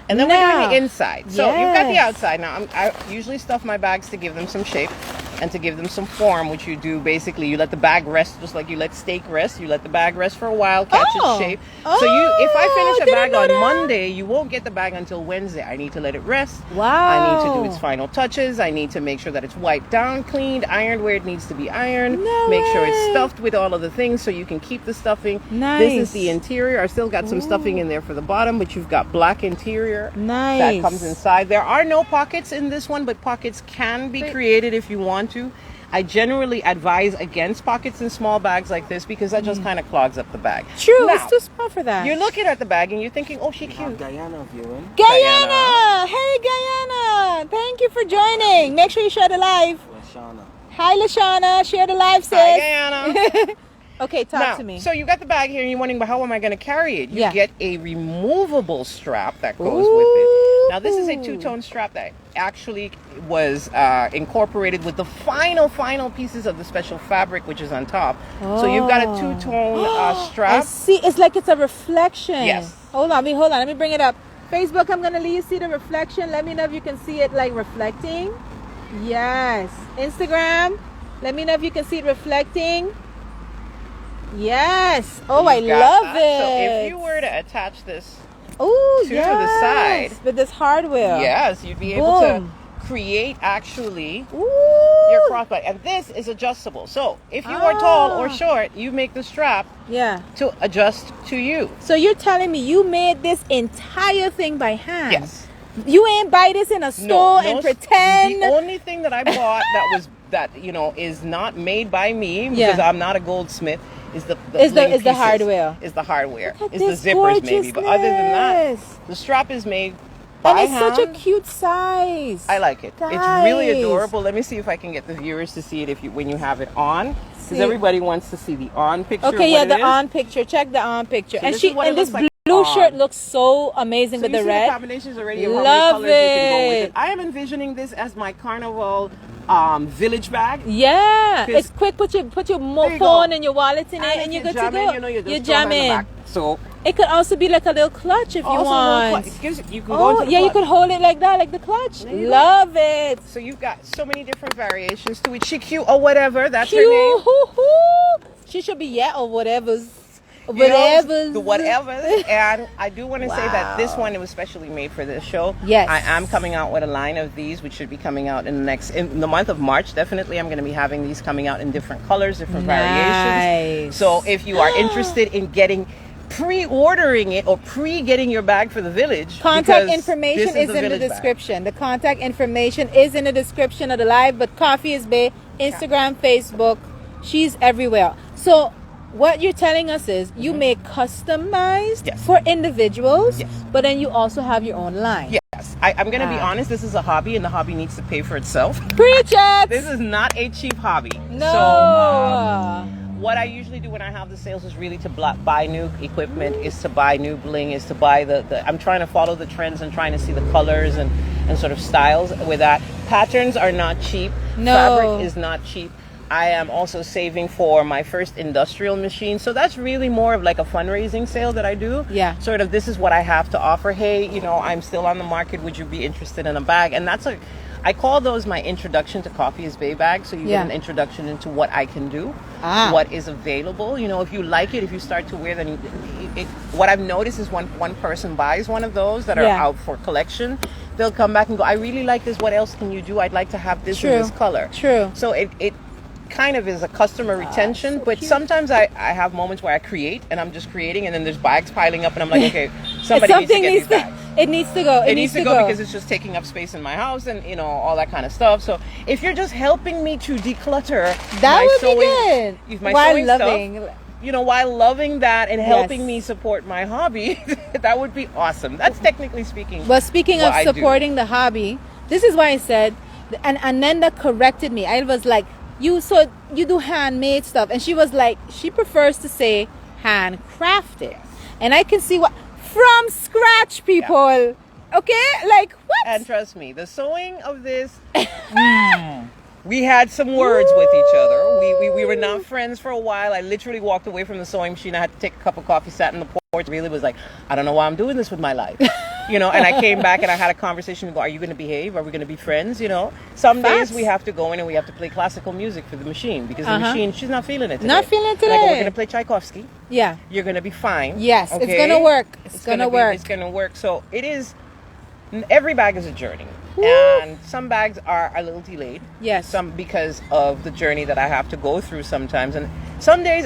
And then we're doing the inside. So you've got the Yes. outside. Now, I usually stuff my bags to give them some shape and to give them some form, which you do basically. You let the bag rest just like you let steak rest. You let the bag rest for a while, catch its shape. So if I finish a didn't bag know on that. Monday, you won't get the bag until Wednesday. I need to let it rest. Wow. I need to do its final touches. I need to make sure that it's wiped down, cleaned, ironed where it needs to be ironed. No make sure it's way. stuffed with all of the things so you can keep the stuffing. Nice. This is the interior. I still got some stuffing in there for the bottom, but you've got black interior. Nice. That comes inside. There are no pockets in this one, but pockets can be created if you want to. I generally advise against pockets in small bags like this because that just kind of clogs up the bag. True. Now, It's too small for that. you're looking at the bag and you're thinking, oh, she cute. Guyana viewing. Guyana. Hey, Guyana. Thank you for joining. Make sure you share the live. Lashana. Hi, Lashana. Share the live, sis. Hi, Guyana. Okay, talk Now, to me. so you got the bag here and you're wondering, but how am I going to carry it? You Yeah. get a removable strap that goes with it. Now, this is a two-tone strap that actually was incorporated with the final pieces of the special fabric, which is on top. So you've got a two-tone I strap. see. It's like it's a reflection. Yes. Hold on. Let me bring it up. Facebook, I'm going to let you see the reflection. Let me know if you can see it like reflecting. Yes. Instagram, let me know if you can see it reflecting. Yes. Oh, I You've got love that. it. So if you were to attach this, oh, to the side. with this hardware. yes, you'd be able to Boom. create actually Ooh. your crossbody. And this is adjustable. So if you are tall or short, you make the strap Yeah. to adjust to you. So you're telling me you made this entire thing by hand? Yes. You ain't buy this in a store and pretend. The only thing that I bought that is not made by me because I'm not a goldsmith is the Is the pieces, hardware. Is the hardware. Look at Is the this zippers maybe. But other than that, gorgeousness. the strap is made And by it's hand. such a cute size. I like it. It's really Guys. adorable. Let me see if I can get the viewers to see it when you have it on. See. Because everybody wants to see the on picture. Okay, what it the is. on picture. Check the on picture. So and this is what it this looks like blue on. shirt looks so amazing So with you the see red. the combinations already of how Love many colors you can go with it. it. I am envisioning this as my carnival village bag. Yeah, 'Cause- it's quick. Put your There you phone go. and your wallet in it, and if you're you're good to jamming, go. you're You're just throw them in the jamming. back. So It could also be like a little clutch if you Also, want. you can go into the yeah, you clutch. could hold it like that, like the clutch. There you go. Love it. So you've got so many different variations to it. She cute or whatever. That's her Cute. name. She should be or whatever's. You know, Whatever's. the whatever. And I do want to say that this Wow. one, it was specially made for this show. Yes. I am coming out with a line of these, which should be coming out in the month of March. Definitely, I'm going to be having these coming out in different colors, different variations. Nice. So if you are interested in pre-ordering it or getting your bag for the village, Contact because information this is the in the village bag. description. The contact information is in the description of the live, but Coffee Is Bae, Instagram, Facebook, she's everywhere. So what you're telling us is you make customized Yes. for individuals, Yes. but then you also have your own line. Yes, I'm going to be honest. This is a hobby, and the hobby needs to pay for itself. Preach it! This is not a cheap hobby. No. So, what I usually do when I have the sales is really to buy new equipment, is to buy new bling, is to buy the I'm trying to follow the trends and trying to see the colors and sort of styles with that. Patterns are not cheap. No. Fabric is not cheap. I am also saving for my first industrial machine. So that's really more of like a fundraising sale that I do. Yeah. Sort of, this is what I have to offer. Hey, I'm still on the market. Would you be interested in a bag? And I call those my introduction to Coffee Is Bae bags. So you Yeah. get an introduction into what I can do, what is available. If you like it, if you start to wear, then what I've noticed is when one person buys one of those that are Yeah. out for collection, they'll come back and go, I really like this. What else can you do? I'd like to have this in this color. True. So it kind of is a customer retention, but sometimes I have moments where I create and I'm just creating, and then there's bags piling up and I'm like, okay, somebody needs to get these bags. It needs to go. It needs to go because it's just taking up space in my house and all that kind of stuff. So if you're just helping me to declutter That my would sewing, be good. my While sewing loving. stuff, while loving that and helping Yes. me support my hobby, that would be awesome. That's technically speaking. Well, speaking what of I do. supporting the hobby, this is why I said, and Anenda corrected me. I was like, you do handmade stuff, and she was like, she prefers to say handcrafted, and I can see what from scratch, people. Okay, like what? And trust me, the sewing of this, we had some words with each other. We were not friends for a while. I literally walked away from the sewing machine. I had to take a cup of coffee, sat in the porch, really was like, I don't know why I'm doing this with my life. And I came back and I had a conversation and go, are you going to behave? Are we going to be friends? Some days Facts. we have to go in and we have to play classical music for the machine because the machine, she's not feeling it today. Not feeling it And I go, today. we're going to play Tchaikovsky. Yeah. You're going to be fine. Yes, it's okay? gonna work. It's gonna be- work. It's going to work. So it is, every bag is a journey. Woo. And some bags are a little delayed. Yes. Some because of the journey that I have to go through sometimes. And some days,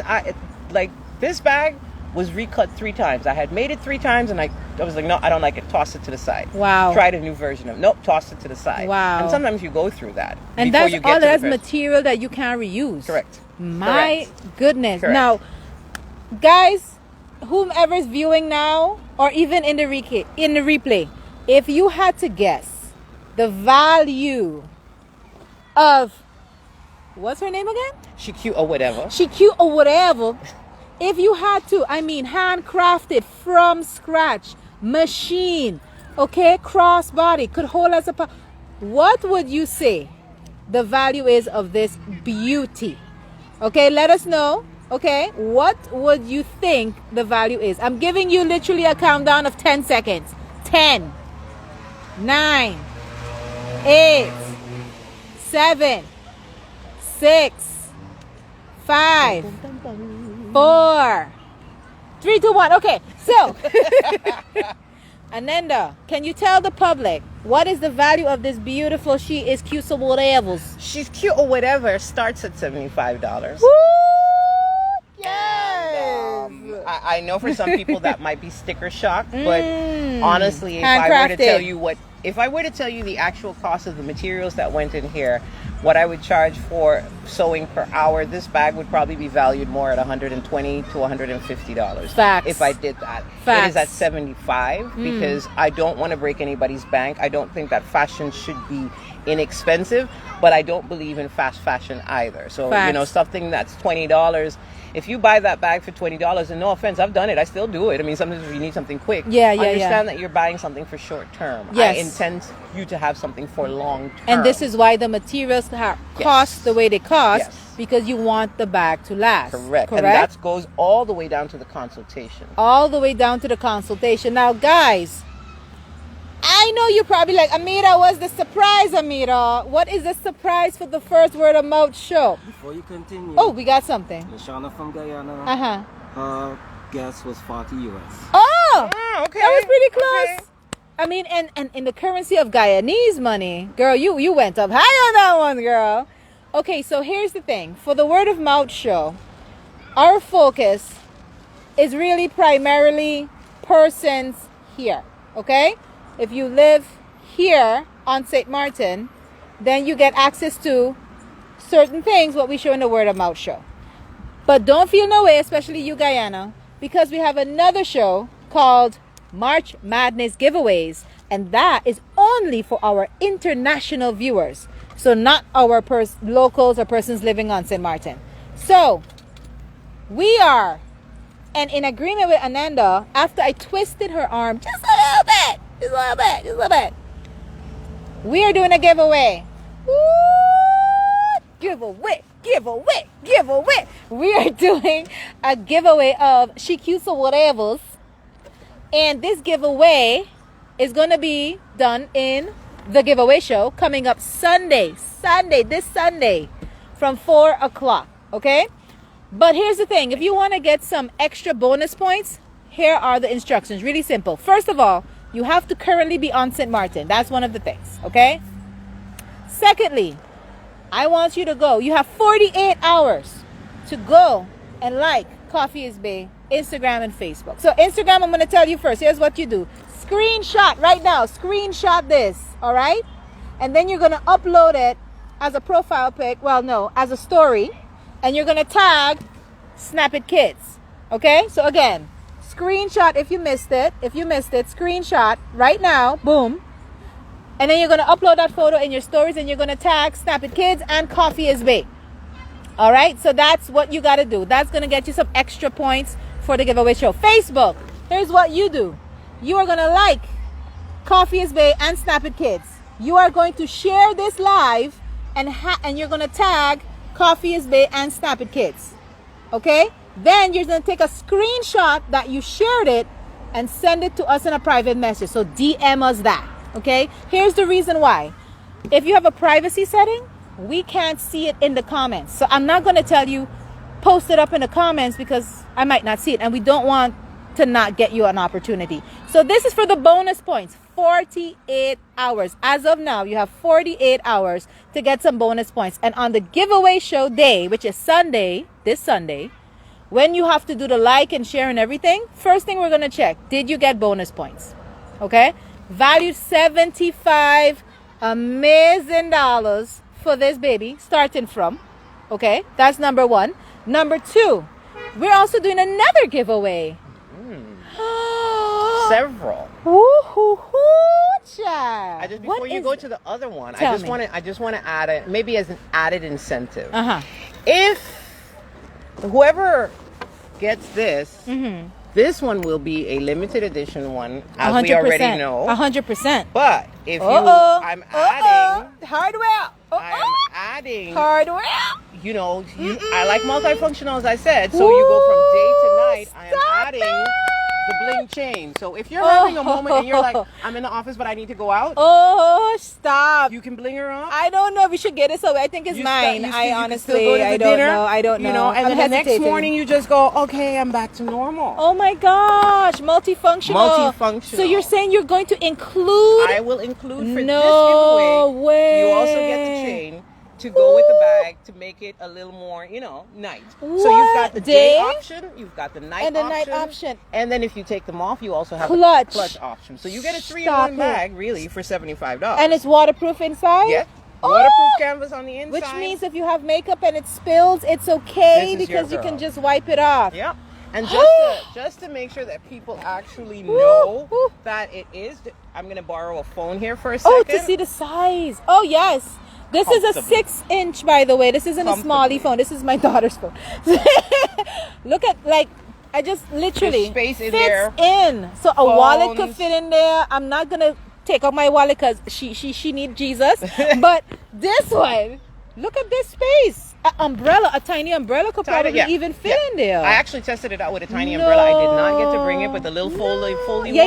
this bag was recut 3 times. I had made it 3 times and I was like, no, I don't like it. Toss it to the side. Wow. Tried a new version of nope, toss it to the side. Wow. And sometimes you go through that. And before that's you get all. to the That's first- material that you can reuse. Correct. My goodness. Correct. Now, guys, whomever's viewing now, or even in the replay, if you had to guess the value of, what's her name again? She cute or whatever. She cute or whatever. If you had to, handcrafted from scratch, machine, okay, crossbody, could hold as a what would you say the value is of this beauty? Okay, let us know. Okay, what would you think the value is? I'm giving you literally a countdown of 10 seconds. 10, 9, 8, 7, 6, 5, 4, 3, 2, 1. Okay, so Anenda, can you tell the public what is the value of this beautiful She Is Cute or whatever's? She's cute or whatever starts at $75. Woo! And, Yes. I know for some people that might be sticker shock, but honestly, if Handcrafted. I were to tell you the actual cost of the materials that went in here, what I would charge for sewing per hour, this bag would probably be valued more at $120 to $150. Facts. If I did that. Facts. It is at $75 because I don't want to break anybody's bank. I don't think that fashion should be inexpensive, but I don't believe in fast fashion either. So, you know, Facts. something that's $20. If you buy that bag for $20, and no offense, I've done it. I still do it. I mean, sometimes if you need something quick, understand that you're buying something for short term. Yes. I intend you to have something for long term. And this is why the materials cost the way they cost, Yes. because you want the bag to last. Correct. And that goes all the way down to the consultation. All the way down to the consultation. Now, guys, I know you're probably like, Amira, what's the surprise, Amira? What is the surprise for the first Word of Mouth show? Before you continue, Oh, we got something. Lashana from Guyana, Uh-huh. her guess was 40 US. Oh, okay. that was pretty close. Okay. I mean, and in the currency of Guyanese money, girl, you went up high on that one, girl. Okay, so here's the thing. For the Word of Mouth show, our focus is really primarily persons here, okay? If you live here on St. Martin, then you get access to certain things what we show in the Word of Mouth show. But don't feel no way, especially you Guyana, because we have another show called March Madness Giveaways, and that is only for our international viewers, so not our locals or persons living on St. Martin. So we are, and in agreement with Anenda, after I twisted her arm just a little bit, we are doing a giveaway. Woo! Giveaway. We are doing a giveaway of She Cutes or Whatevers. And this giveaway is going to be done in the giveaway show coming up this Sunday from 4 o'clock. Okay? But here's the thing. If you want to get some extra bonus points, here are the instructions. Really simple. First of all, you have to currently be on St. Martin. That's one of the things. Okay? Secondly, I want you to go. You have 48 hours to go and like Coffee Is Bae, Instagram and Facebook. So Instagram, I'm going to tell you first. Here's what you do. Screenshot right now. Screenshot this. All right? And then you're going to upload it as a profile pic. Well, no, as a story. And you're going to tag SnapiT Kidz. Okay? So again, screenshot if you missed it. Screenshot right now. Boom. And then you're going to upload that photo in your stories and you're going to tag SnapiT Kidz and Coffee Is Bae. All right? So that's what you got to do. That's going to get you some extra points for the giveaway show. Facebook, here's what you do. You are going to like Coffee Is Bae and SnapiT Kidz. You are going to share this live and you're going to tag Coffee Is Bae and SnapiT Kidz. Okay? Then you're going to take a screenshot that you shared it and send it to us in a private message. So DM us that. Okay? Here's the reason why. If you have a privacy setting, we can't see it in the comments. So I'm not going to tell you post it up in the comments because I might not see it. And we don't want to not get you an opportunity. So this is for the bonus points. 48 hours. As of now, you have 48 hours to get some bonus points. And on the giveaway show day, which is Sunday, this Sunday, when you have to do the like and share and everything, first thing we're going to check, did you get bonus points? Okay? Valued $75 amazing for this baby, starting from. Okay? That's number one. Number two, we're also doing another giveaway. Several. Child. Before you go to the other one, I just want to add it, maybe as an added incentive. If whoever gets this, this one will be a limited edition one, as 100%. We already know. 100%. But if I'm adding hardware. I'm adding hardware. You know, I like multifunctional, as I said. So you go from day to night. I am adding the bling chain. So if you're having a moment and you're like, I'm in the office, but I need to go out. Oh, stop. You can bling her up. I don't know if we should get it. So I think it's mine. I honestly, I don't know. You know, and then the next morning you just go, okay, I'm back to normal. Oh my gosh. Multifunctional. So you're saying you're going to include? I will include for this giveaway. Way. You also get the chain to go with the bag to make it a little more, night. What? So you've got the day option, you've got the night option. And then if you take them off, you also have clutch. a clutch option. So you get a 3-in-1 bag, really, for $75. And it's waterproof inside? Yeah. Waterproof canvas on the inside. Which means if you have makeup and it spills, it's okay because you can just wipe it off. Yeah. And just to make sure that people actually know that it is, I'm going to borrow a phone here for a second. Oh, to see the size. Oh, yes. This is a 6-inch, by the way. This isn't a smallie phone. This is my daughter's phone. Look at, like, I just literally space in fits there. in. So a wallet could Phones. fit in there. I'm not going to take out my wallet because she need Jesus. But this one, look at this space. An umbrella, a tiny umbrella could probably even fit in there. I actually tested it out with a tiny umbrella. I did not get to bring it, but the little foldy ones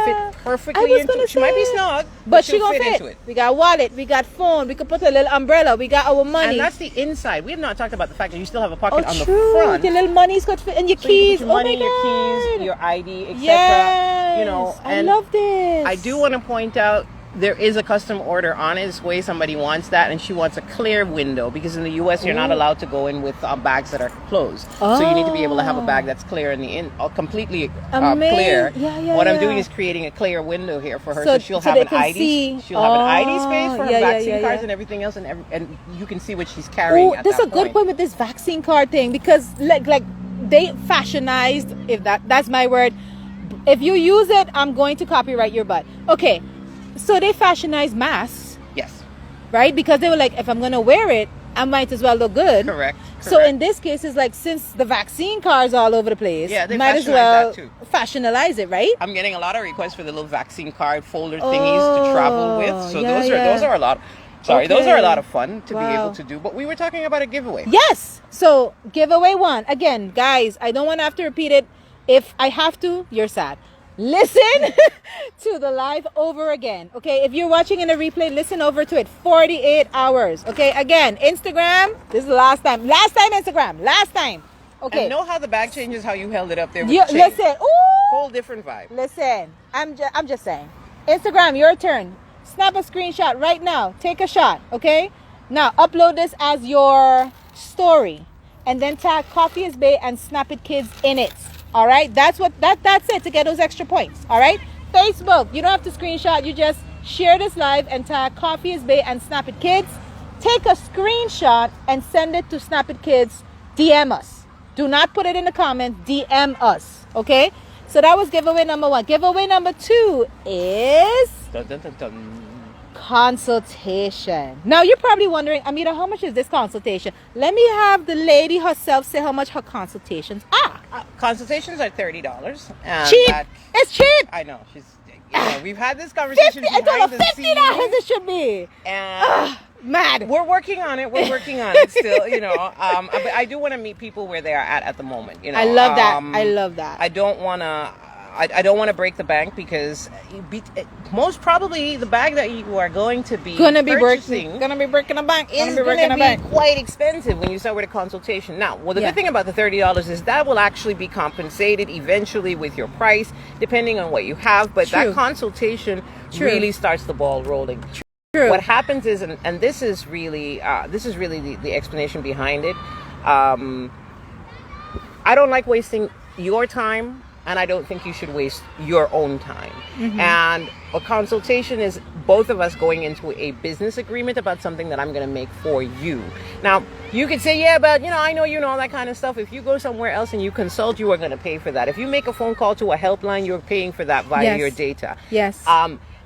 fit perfectly into it. She might be snug, but she gonna fit fit into it. We got wallet, we got phone, we could put a little umbrella, we got our money. And that's the inside. We have not talked about the fact that you still have a pocket on the true. front. Your little monies could fit, and your So keys. you can put your money, oh my your God. keys, your ID, etc. Yes. You know, I and love this. I do want to point out there is a custom order on its way. Somebody wants that, and she wants a clear window because in the U.S. you're not allowed to go in with bags that are closed. So you need to be able to have a bag that's clear in the completely clear. What I'm doing is creating a clear window here for her, so she'll have an ID. She'll have an ID space for her vaccine cards and everything else, and you can see what she's carrying. Oh, that's a good point with this vaccine card thing because like they fashionized, if that's my word. If you use it, I'm going to copyright your butt. Okay, so they fashionized masks. Yes. Right? Because they were like, if I'm going to wear it, I might as well look good. Correct. So in this case, it's like, since the vaccine cards all over the place, they might as well that too. fashionalize it, right? I'm getting a lot of requests for the little vaccine card folder thingies to travel with. So those are a lot. Those are a lot of fun to be able to do. But we were talking about a giveaway. Yes. So giveaway one. Again, guys, I don't want to have to repeat it. If I have to, you're sad. Listen to the live over again. Okay, if you're watching in a replay, listen over to it. 48 hours. Okay, again, Instagram. This is the last time. Instagram. Okay. And know how the bag changes how you held it up there with You, the chain. listen. Ooh. Whole different vibe. Listen. I'm just saying. Instagram, your turn. Snap a screenshot right now. Take a shot. Okay. Now upload this as your story, and then tag Coffee Is Bae and SnapiT Kidz in it. All right, that's it to get those extra points. All right, Facebook, you don't have to screenshot. You just share this live and tag Coffee Is Bae and SnapiT Kidz. Take a screenshot and send it to SnapiT Kidz. DM us. Do not put it in the comments. DM us. Okay. So that was giveaway number 1. Giveaway number 2 is Dun, dun, dun, dun. consultation. Now you're probably wondering, Amira, how much is this consultation? Let me have the lady herself say how much her consultations are. Consultations are $30. Cheap. It's cheap. I know. We've had this conversation $50. behind the $50 scenes. it should be. And Mad. we're working on it still, but I do want to meet people where they are at the moment. I love that. I don't want to. I don't want to break the bank because most probably the bag that you are going to be breaking the bank. It's going to be quite expensive when you start with a consultation. Now, well, the good thing about the $30 is that will actually be compensated eventually with your price, depending on what you have. But that consultation really starts the ball rolling. True. What happens is, and this is really the explanation behind it. I don't like wasting your time. And I don't think you should waste your own time. Mm-hmm. And a consultation is both of us going into a business agreement about something that I'm going to make for you. Now, you could say, yeah, but, I know you know all that kind of stuff. If you go somewhere else and you consult, you are going to pay for that. If you make a phone call to a helpline, you're paying for that via your data. Yes.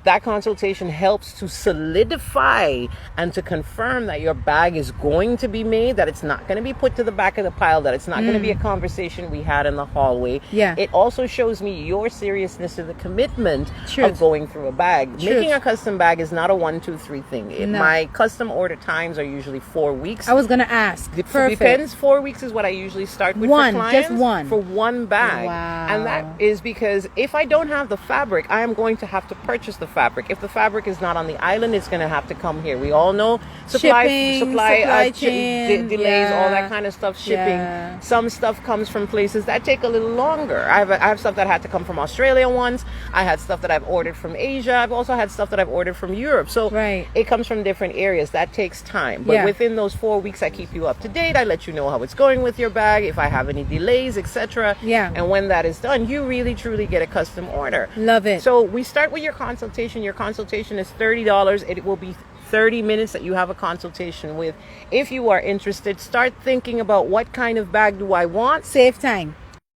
That consultation helps to solidify and to confirm that your bag is going to be made, that it's not going to be put to the back of the pile, that it's not going to be a conversation we had in the hallway. Yeah. It also shows me your seriousness to the commitment of going through a bag. Making a custom bag is not a 1, 2, 3 thing. My custom order times are usually 4 weeks. I was going to ask. Perfect. Depends. 4 weeks is what I usually start with for clients. Just one. For one bag. Wow. And that is because if I don't have the fabric, I am going to have to purchase the fabric. If the fabric is not on the island, it's going to have to come here. We all know supply chain, delays, all that kind of stuff, shipping. Yeah. Some stuff comes from places that take a little longer. I have stuff that had to come from Australia once. I had stuff that I've ordered from Asia. I've also had stuff that I've ordered from Europe. So it comes from different areas. That takes time. But within those 4 weeks, I keep you up to date. I let you know how it's going with your bag, if I have any delays, etc. Yeah. And when that is done, you really, truly get a custom order. Love it. So we start with your consultation. Your consultation is $30. It will be 30 minutes that you have a consultation with. If you are interested, start thinking about what kind of bag do I want. Save time.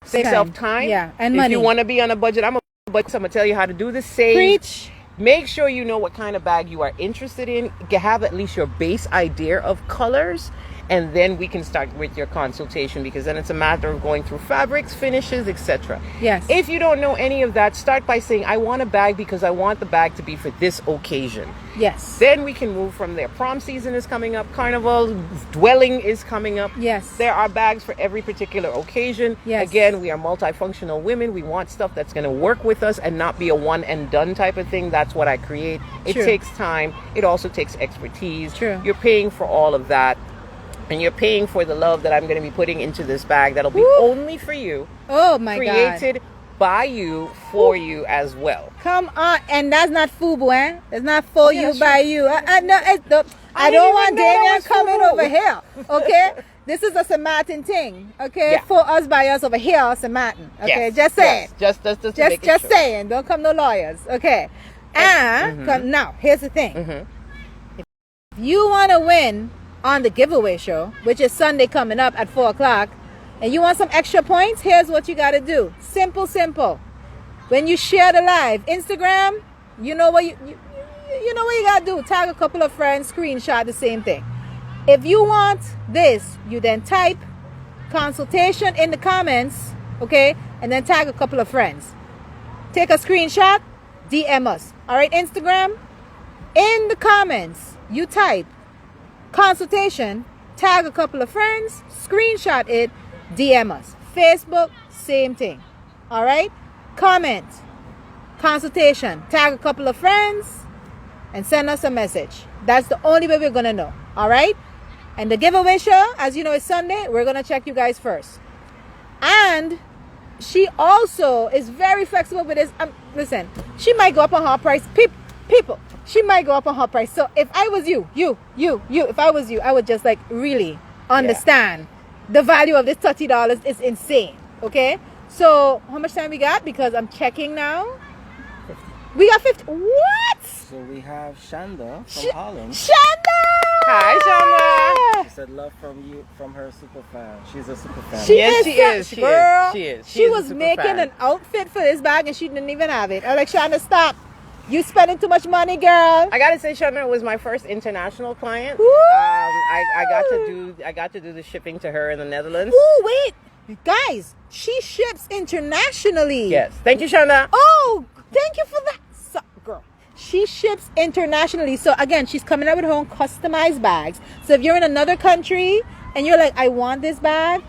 Save yourself time. Yeah, and if money. you want to be on a budget, I'm going to tell you how to do the same. Preach. Make sure you know what kind of bag you are interested in. Have at least your base idea of colors, and then we can start with your consultation, because then it's a matter of going through fabrics, finishes, etc. Yes. If you don't know any of that, start by saying, I want a bag because I want the bag to be for this occasion. Yes. Then we can move from there. Prom season is coming up. Carnival, dwelling is coming up. Yes. There are bags for every particular occasion. Yes. Again, we are multifunctional women. We want stuff that's going to work with us and not be a one and done type of thing. That's what I create. It True. takes time. It also takes expertise. True. You're paying for all of that. And you're paying for the love that I'm going to be putting into this bag that'll be only for you. Oh my God. Created by you, for you as well. Come on, and that's not FUBU, eh? It's not for yeah, you, that's by true. you. I I don't didn't want even know that Damien was coming FUBU. over here, okay? This is a St. Martin thing, okay? Yeah. For us, by us over here, St. Martin, okay? Yes, Just saying. yes. Just Just saying. Don't come no lawyers, okay? And now, here's the thing. If you want to win on the giveaway show, which is Sunday coming up at 4 o'clock, and you want some extra points, here's what you got to do. Simple. When you share the live, Instagram, you know what you know what you got to do. Tag a couple of friends, screenshot the same thing. If you want this, you then type consultation in the comments, okay? And then tag a couple of friends. Take a screenshot, DM us. All right, Instagram, in the comments, you type consultation, tag a couple of friends, screenshot it, DM us. Facebook, same thing. All right? Comment, consultation, tag a couple of friends, and send us a message. That's the only way we're going to know. All right? And the giveaway show, as you know, is Sunday. We're going to check you guys first. And she also is very flexible with this. Listen, she might go up on her price. People, she might go up on her price. So if I was you, if I was you, I would just like really understand the value of this $30 is insane. Okay? So how much time we got? Because I'm checking now. 50. We got 50. What? So we have Shanda from Holland. Shanda! Hi, Shanda. She said love from you, from her super fan. She's a super fan. Yes, she is. Girl, She is. She is a was super making fan. an outfit for this bag and she didn't even have it. I'm like, Shanda, stop. You spending too much money, girl. I gotta say, Shanda was my first international client. Woo! I got to do the shipping to her in the Netherlands. Ooh, wait. Guys, she ships internationally. Yes. Thank you, Shanda. Oh, thank you for that. So, girl, she ships internationally. So again, she's coming out with her own customized bags. So if you're in another country and you're like, I want this bag,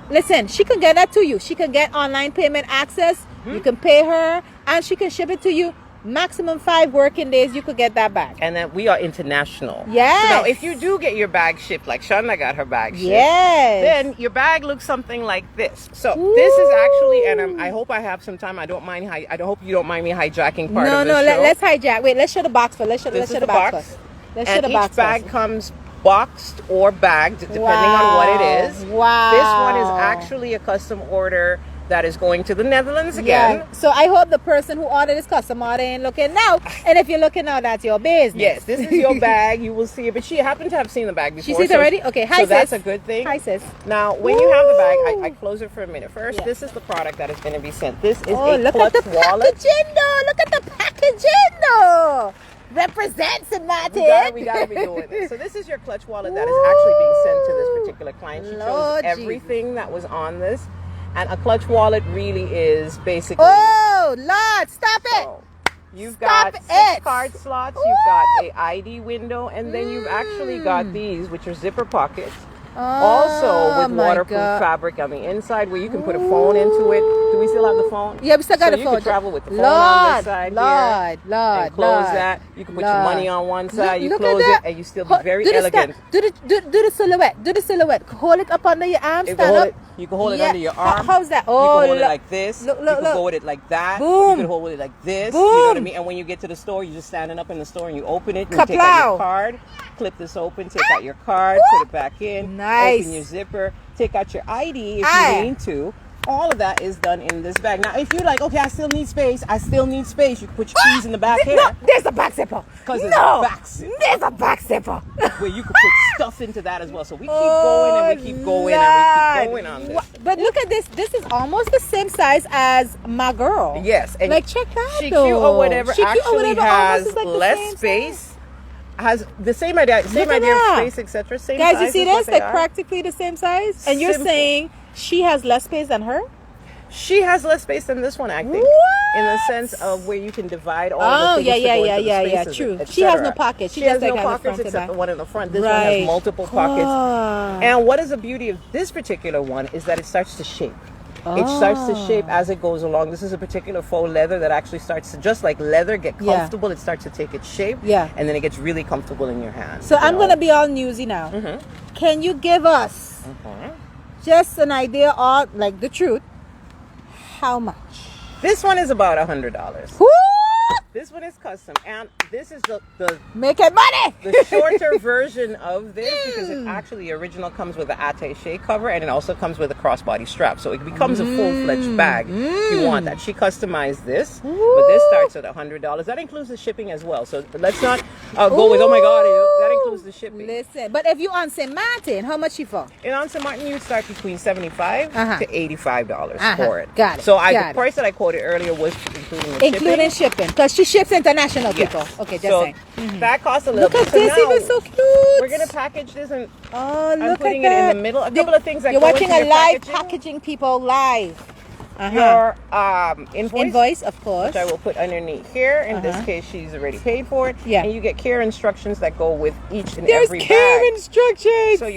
listen, she can get that to you. She can get online payment access. You can pay her and she can ship it to you. Maximum 5 working days, you could get that bag. And then we are international. Yes. So now, if you do get your bag shipped, like Shanda got her bag shipped, Yes. then your bag looks something like this. So this is actually, and I hope I have some time. I hope you don't mind me hijacking part of the show. Let's hijack. Wait, let's show the box first. Let's This show is the box first. Let's show And the box each bag first. comes boxed or bagged, depending on what it is. Wow. This one is actually a custom order that is going to the Netherlands again. Yeah. So I hope the person who ordered this custom order ain't looking now. And if you're looking now, that's your business. Yes, this is your bag. You will see it. But she happened to have seen the bag before. She sees it already? Okay. Hi, so sis. that's a good thing. Hi, sis. Now, when you have the bag, Woo! I close it for a minute. First, Yeah. this is the product that is going to be sent. This is Oh, a look clutch at the wallet. packaging, though. Look at the packaging, though. Represents it, Maarten. We gotta be doing this. So this is your clutch wallet that is actually being sent to this particular client. She Lord chose everything that was on this. And a clutch wallet really is basically... Oh, Lord, stop it. So, you've Stop got 6 it. card slots, you've got a ID window, and then you've actually got these, which are zipper pockets. Also with my waterproof God. fabric on the inside where you can put a phone into it. Do we still have the phone? Yeah, we still got so the phone. you can travel with the phone on this side Lord, here. Lord, and close Lord, that. You can put Lord. your money on one side, you Look close at that. it, and you still be very do the elegant. Do the silhouette. Do the silhouette. Hold it up under your arm. You Stand can hold up. it, you can hold it Yeah. under your arm. How's that? You Oh, can hold it look. like this. Look, you can look. hold it like that. Boom. You can hold it like this. You know what I Boom. mean? And when you get to the store, you're just standing up in the store and you open it. And you take out Kaplow. your card. Clip this open. Take out your card. Put it back in. Nice. Open your zipper. Take out your ID if Aye. you need to. All of that is done in this bag. Now, if you're like, okay, I still need space, you can put your keys in the back here. No, there's a back zipper. Because there's a back zipper. There's a back zipper. Where you can put stuff into that as well. So we keep going and we keep going and we keep going on this. But look at this. This is almost the same size as my girl. Yes. And like, check that She though. Cute or whatever She Cute or actually whatever has almost is like the less same space. size. Has the same idea of that. space, etc. Same Guys, size you see is what this? they Like are. practically the same size. And you're Simple. saying she has less space than her? She has less space than this one, I think. What? In the sense of where you can divide all Oh, the things yeah, to yeah, go yeah, into yeah, the yeah, spaces, true. etc. She has no pockets. She has just, like, no has a pockets front and except back. the one in the front. This one Right. has multiple pockets. Ah. And what is the beauty of this particular one is that it starts to shape. It starts to shape as it goes along. This is a particular faux leather that actually starts to, just like leather, get comfortable. It starts to take its shape. Yeah. And then it gets really comfortable in your hand. So I'm going to be all newsy now. Can you give us just an idea of, like, the truth? How much? This one is about $100. Woo! This one is custom, and this is the Making money! the shorter version of this because it actually the original comes with an attaché cover and it also comes with a crossbody strap, so it becomes a full-fledged bag if you want that. She customized this, but this starts at $100. That includes the shipping as well, so let's not go with, oh my god, that includes the shipping. Listen, but if you on St. Martin, how much she for? And on St. Martin, you start between $75 to $85 for it. Got it. So Got the price that I quoted earlier was including shipping, because she ships international, Yes. people. Okay, just so saying. that costs a little Look bit. at this, now even so cute. we're gonna package this and Oh, I'm look putting at it that. in the middle. A couple of things that You're go watching into a your live packaging. people live. Your invoice, Invoice, of course. which I will put underneath here. In this case, she's already paid for it. Yeah. And you get care instructions that go with each and There's every care bag. instructions. So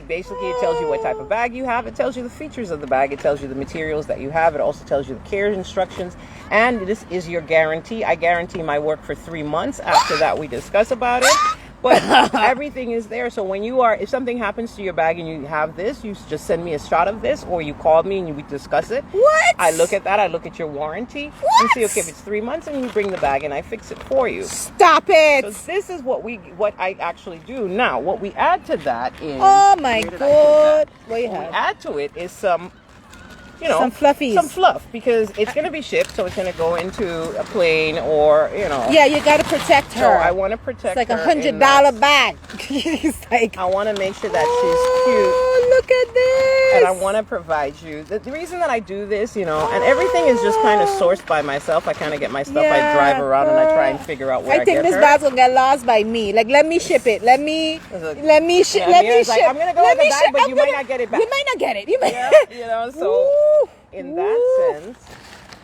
basically it tells you what type of bag you have. It tells you the features of the bag. It tells you the materials that you have. It also tells you the care instructions. And this is your guarantee. I guarantee my work for 3 months. After that, we discuss about it. But everything is there. So if something happens to your bag and you have this, you just send me a shot of this, or you call me and we discuss it. What? I look at that. I look at your warranty and see, okay, if it's 3 months, and you bring the bag and I fix it for you. Stop it. So this is what I actually do. Now, what we add to that is... Oh my god. What you What we have? add to it is some Some fluffies. some fluff, because it's going to be shipped, so it's going to go into a plane or, Yeah, you got to protect her. So I want to protect It's like her. $100 bag. It's like, I want to make sure that oh, look at this. she's cute. And I want to provide you. The reason that I do this, and everything is just kind of sourced by myself. I kind of get my stuff. I drive around and I try and figure out where I I think get this her. bag's gonna get lost by me. Like, let me ship it. Let me ship. Yeah, Mira's like, I'm gonna go with the bag, but you might not get it back. You might not get it. You might. Yeah, so Woo. in that sense,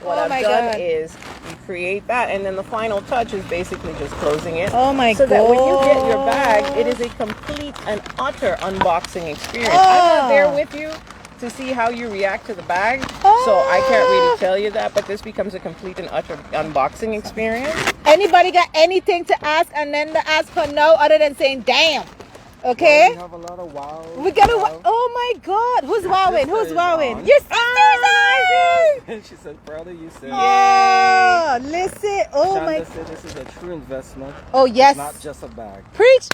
what Oh I've my done God. is you create that, and then the final touch is basically just closing it. Oh my So that when you get your God. bag, it is a complete and utter unboxing experience. I'm not there with you to see how you react to the bag, so I can't really tell you that, but this becomes a complete and utter unboxing experience. Anybody got anything to ask and then to ask her no, other than saying damn? Okay. We have a lot of wow. We gotta. Oh my God! Who's wowing? Who's sister is wowing? on. Your sister's on. She said, brother, you said. Oh, listen! Oh Shonda my! said this is a true investment. Oh yes! Not just a bag. Preach!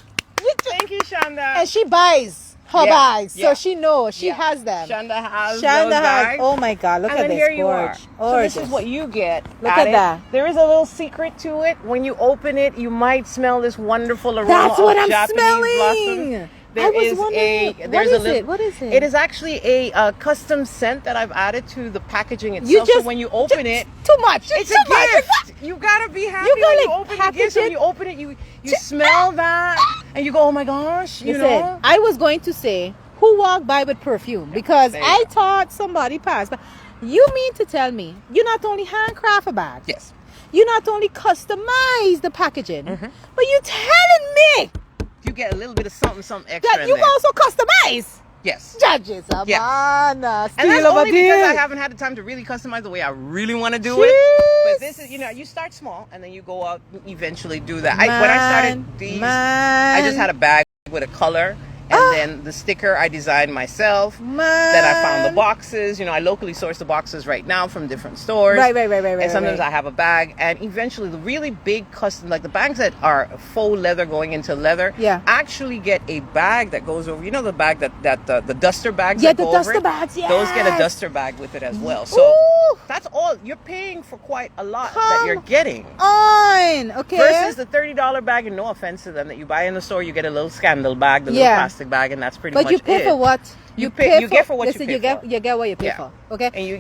Thank you, Shonda. And she buys her Yeah, bags, so yeah. she knows she Yeah. has them. Shonda has Shonda those has. bags. Oh my God! Look And at then this. here you are. Gorge. So this is what you get. Look at it. that. There is a little secret to it. When you open it, you might smell this wonderful aroma That's what of I'm Japanese smelling. blossoms. I was wondering, There's what is it? What is it? It is actually a custom scent that I've added to the packaging itself. You just so when you open it, too much. it's too a much. gift. You gotta be happy You when gotta you open the package gift. So it. when you open it, you smell that, and you go, oh my gosh, you Listen, know. I was going to say, who walked by with perfume? Because There you I go. thought somebody passed. But you mean to tell me you not only handcraft a bag, Yes. you not only customize the packaging, Mm-hmm. but you telling me You get a little bit of something extra that in you there. also customize? Yes. Judges, Yes. man. And that's Steal of a only because I deal. haven't had the time to really customize the way I really want to do Jeez. it. But this is, you start small and then you go out and eventually do that. When I started these, I just had a bag with a color And then the sticker I designed myself. Man. Then I found the boxes. You know, I locally source the boxes right now from different stores. Right. And sometimes I have a bag. And eventually, the really big custom, like the bags that are faux leather going into leather, actually get a bag that goes over. You know the bag that the duster bags. Yeah, that the go duster over it? bags. Yes. Those get a duster bag with it as well. So Ooh. that's all. You're paying for quite a lot that you're getting. Okay. Versus the $30 bag, and no offense to them, that you buy in the store, you get a little scandal bag, the little plastic bag, and that's pretty much it. But you pay for what? You get for what listen, you pay for. You get what you pay for. Okay. And you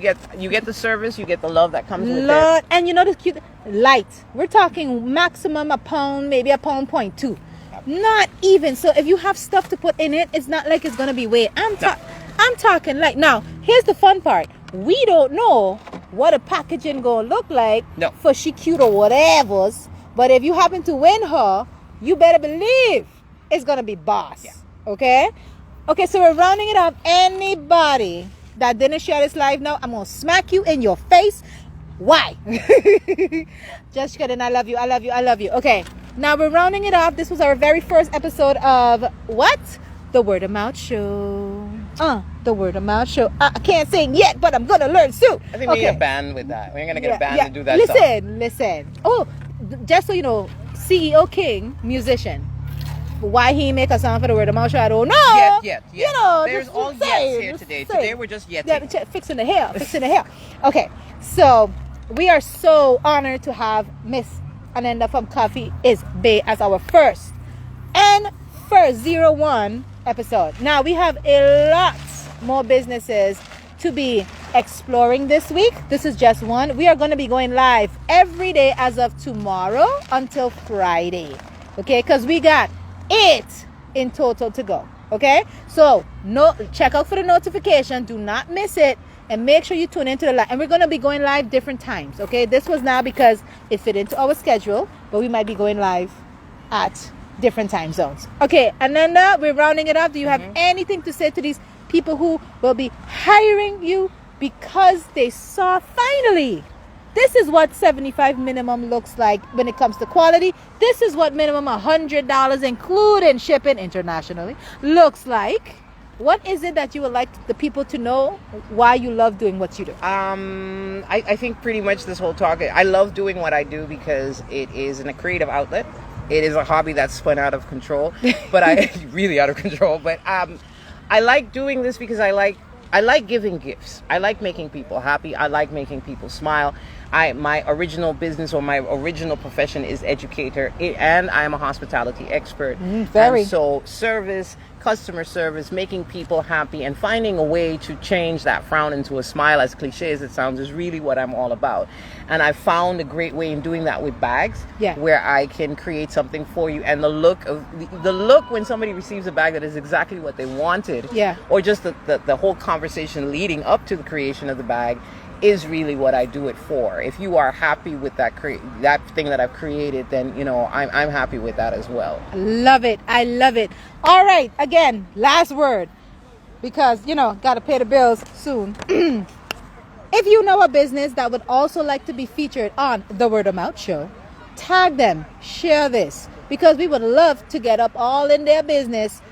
get the service, you get the love that comes with Lord, it. and you know the cute light. We're talking maximum a pound, maybe a pound point two. Not even. So if you have stuff to put in it, it's not like it's gonna be weight. I'm talking like, now here's the fun part. We don't know what a packaging gonna look like for she cute or whatever's. But if you happen to win her, you better believe it's gonna be boss. Okay? Okay, so we're rounding it up. Anybody that didn't share this live now, I'm gonna smack you in your face. Why? Just kidding. I love you. Okay, now we're rounding it off. This was our very first episode of what? The Word of Mouth Show. The Word of Mouth Show. I can't sing yet, but I'm gonna learn soon. I think we need a band with that. We're gonna get a band to do that. Listen. Oh, just so you know, CEO King, musician. Why he make a song for the Word of Mouth Show, I don't know. Yet. You know, there's all yets here today. Today we're just yetting. Yeah, fixing the hair. Okay, so we are so honored to have Miss Anenda from Coffee Is Bae as our first 01 episode. Now we have a lot more businesses to be exploring this week. This is just one. We are going to be going live every day as of tomorrow until Friday. Okay, because we got 8 in total to go. Okay, so check out for the notification. Do not miss it, and make sure you tune into the live. And we're going to be going live different times. Okay, this was now because it fit into our schedule, but we might be going live at different time zones. Okay, and then we're rounding it up. Do you have anything to say to these people who will be hiring you because they saw finally this is what 75 minimum looks like when it comes to quality? This is what minimum $100 including shipping internationally looks like. What is it that you would like the people to know why you love doing what you do? I think pretty much this whole talk, I love doing what I do because it is a creative outlet. It is a hobby that's spun out of control, but really out of control. But I like doing this because I like giving gifts. I like making people happy. I like making people smile. My original business or my original profession is educator, and I am a hospitality expert. Very. And so customer service, making people happy, and finding a way to change that frown into a smile, as cliche as it sounds, is really what I'm all about. And I found a great way in doing that with bags, where I can create something for you, and the look when somebody receives a bag that is exactly what they wanted, or just the whole conversation leading up to the creation of the bag, is really what I do it for. If you are happy with that thing that I've created, then I'm happy with that as well. I love it. All right, again, last word, because gotta pay the bills soon. If you know a business that would also like to be featured on the Word of Mouth Show, tag them, share this, because we would love to get up all in their business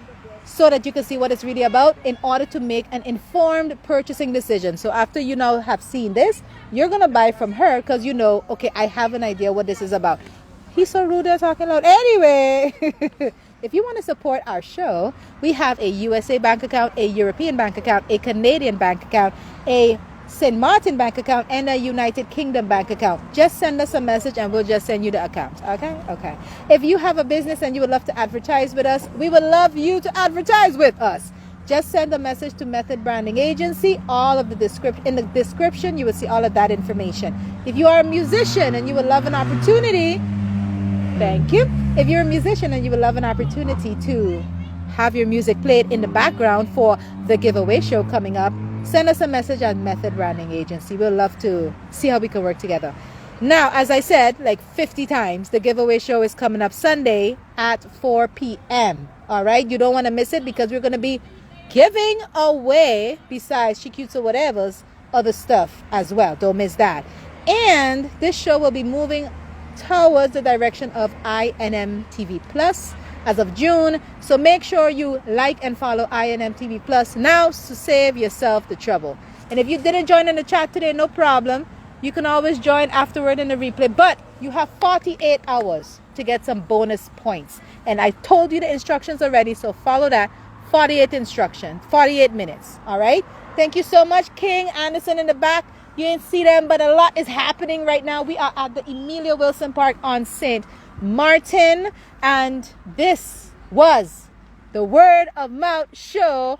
so that you can see what it's really about in order to make an informed purchasing decision. So after you now have seen this, you're going to buy from her because okay, I have an idea what this is about. He's so rude at talking loud. Anyway, if you want to support our show, we have a USA bank account, a European bank account, a Canadian bank account, a St. Maarten bank account, and a United Kingdom bank account. Just send us a message and we'll just send you the account. Okay. If you have a business and you would love to advertise with us, we would love you to advertise with us. Just send a message to Method Branding Agency. All of the in the description, you will see all of that information. If you are a musician and you would love an opportunity, thank you. If you're a musician and you would love an opportunity to have your music played in the background for the giveaway show coming up, send us a message on Method Branding Agency. We'll love to see how we can work together. Now, as I said like 50 times, the giveaway show is coming up Sunday at 4 p.m. All right? You don't want to miss it because we're going to be giving away, besides She Cutes or Whatever's, other stuff as well. Don't miss that. And this show will be moving towards the direction of InMTV Plus. as of June. So make sure you like and follow InMTV Plus now to save yourself the trouble. And if you didn't join in the chat today, no problem. You can always join afterward in the replay. But you have 48 hours to get some bonus points. And I told you the instructions already, so follow that. 48 minutes. All right? Thank you so much, King Anderson in the back. You didn't see them, but a lot is happening right now. We are at the Emilia Wilson Park on St. Maarten, and this was the Word of Mouth show.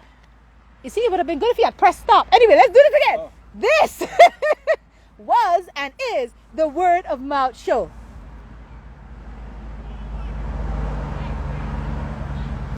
You see, it would have been good if you had pressed stop. Anyway, let's do this again. This was and is the Word of Mouth show.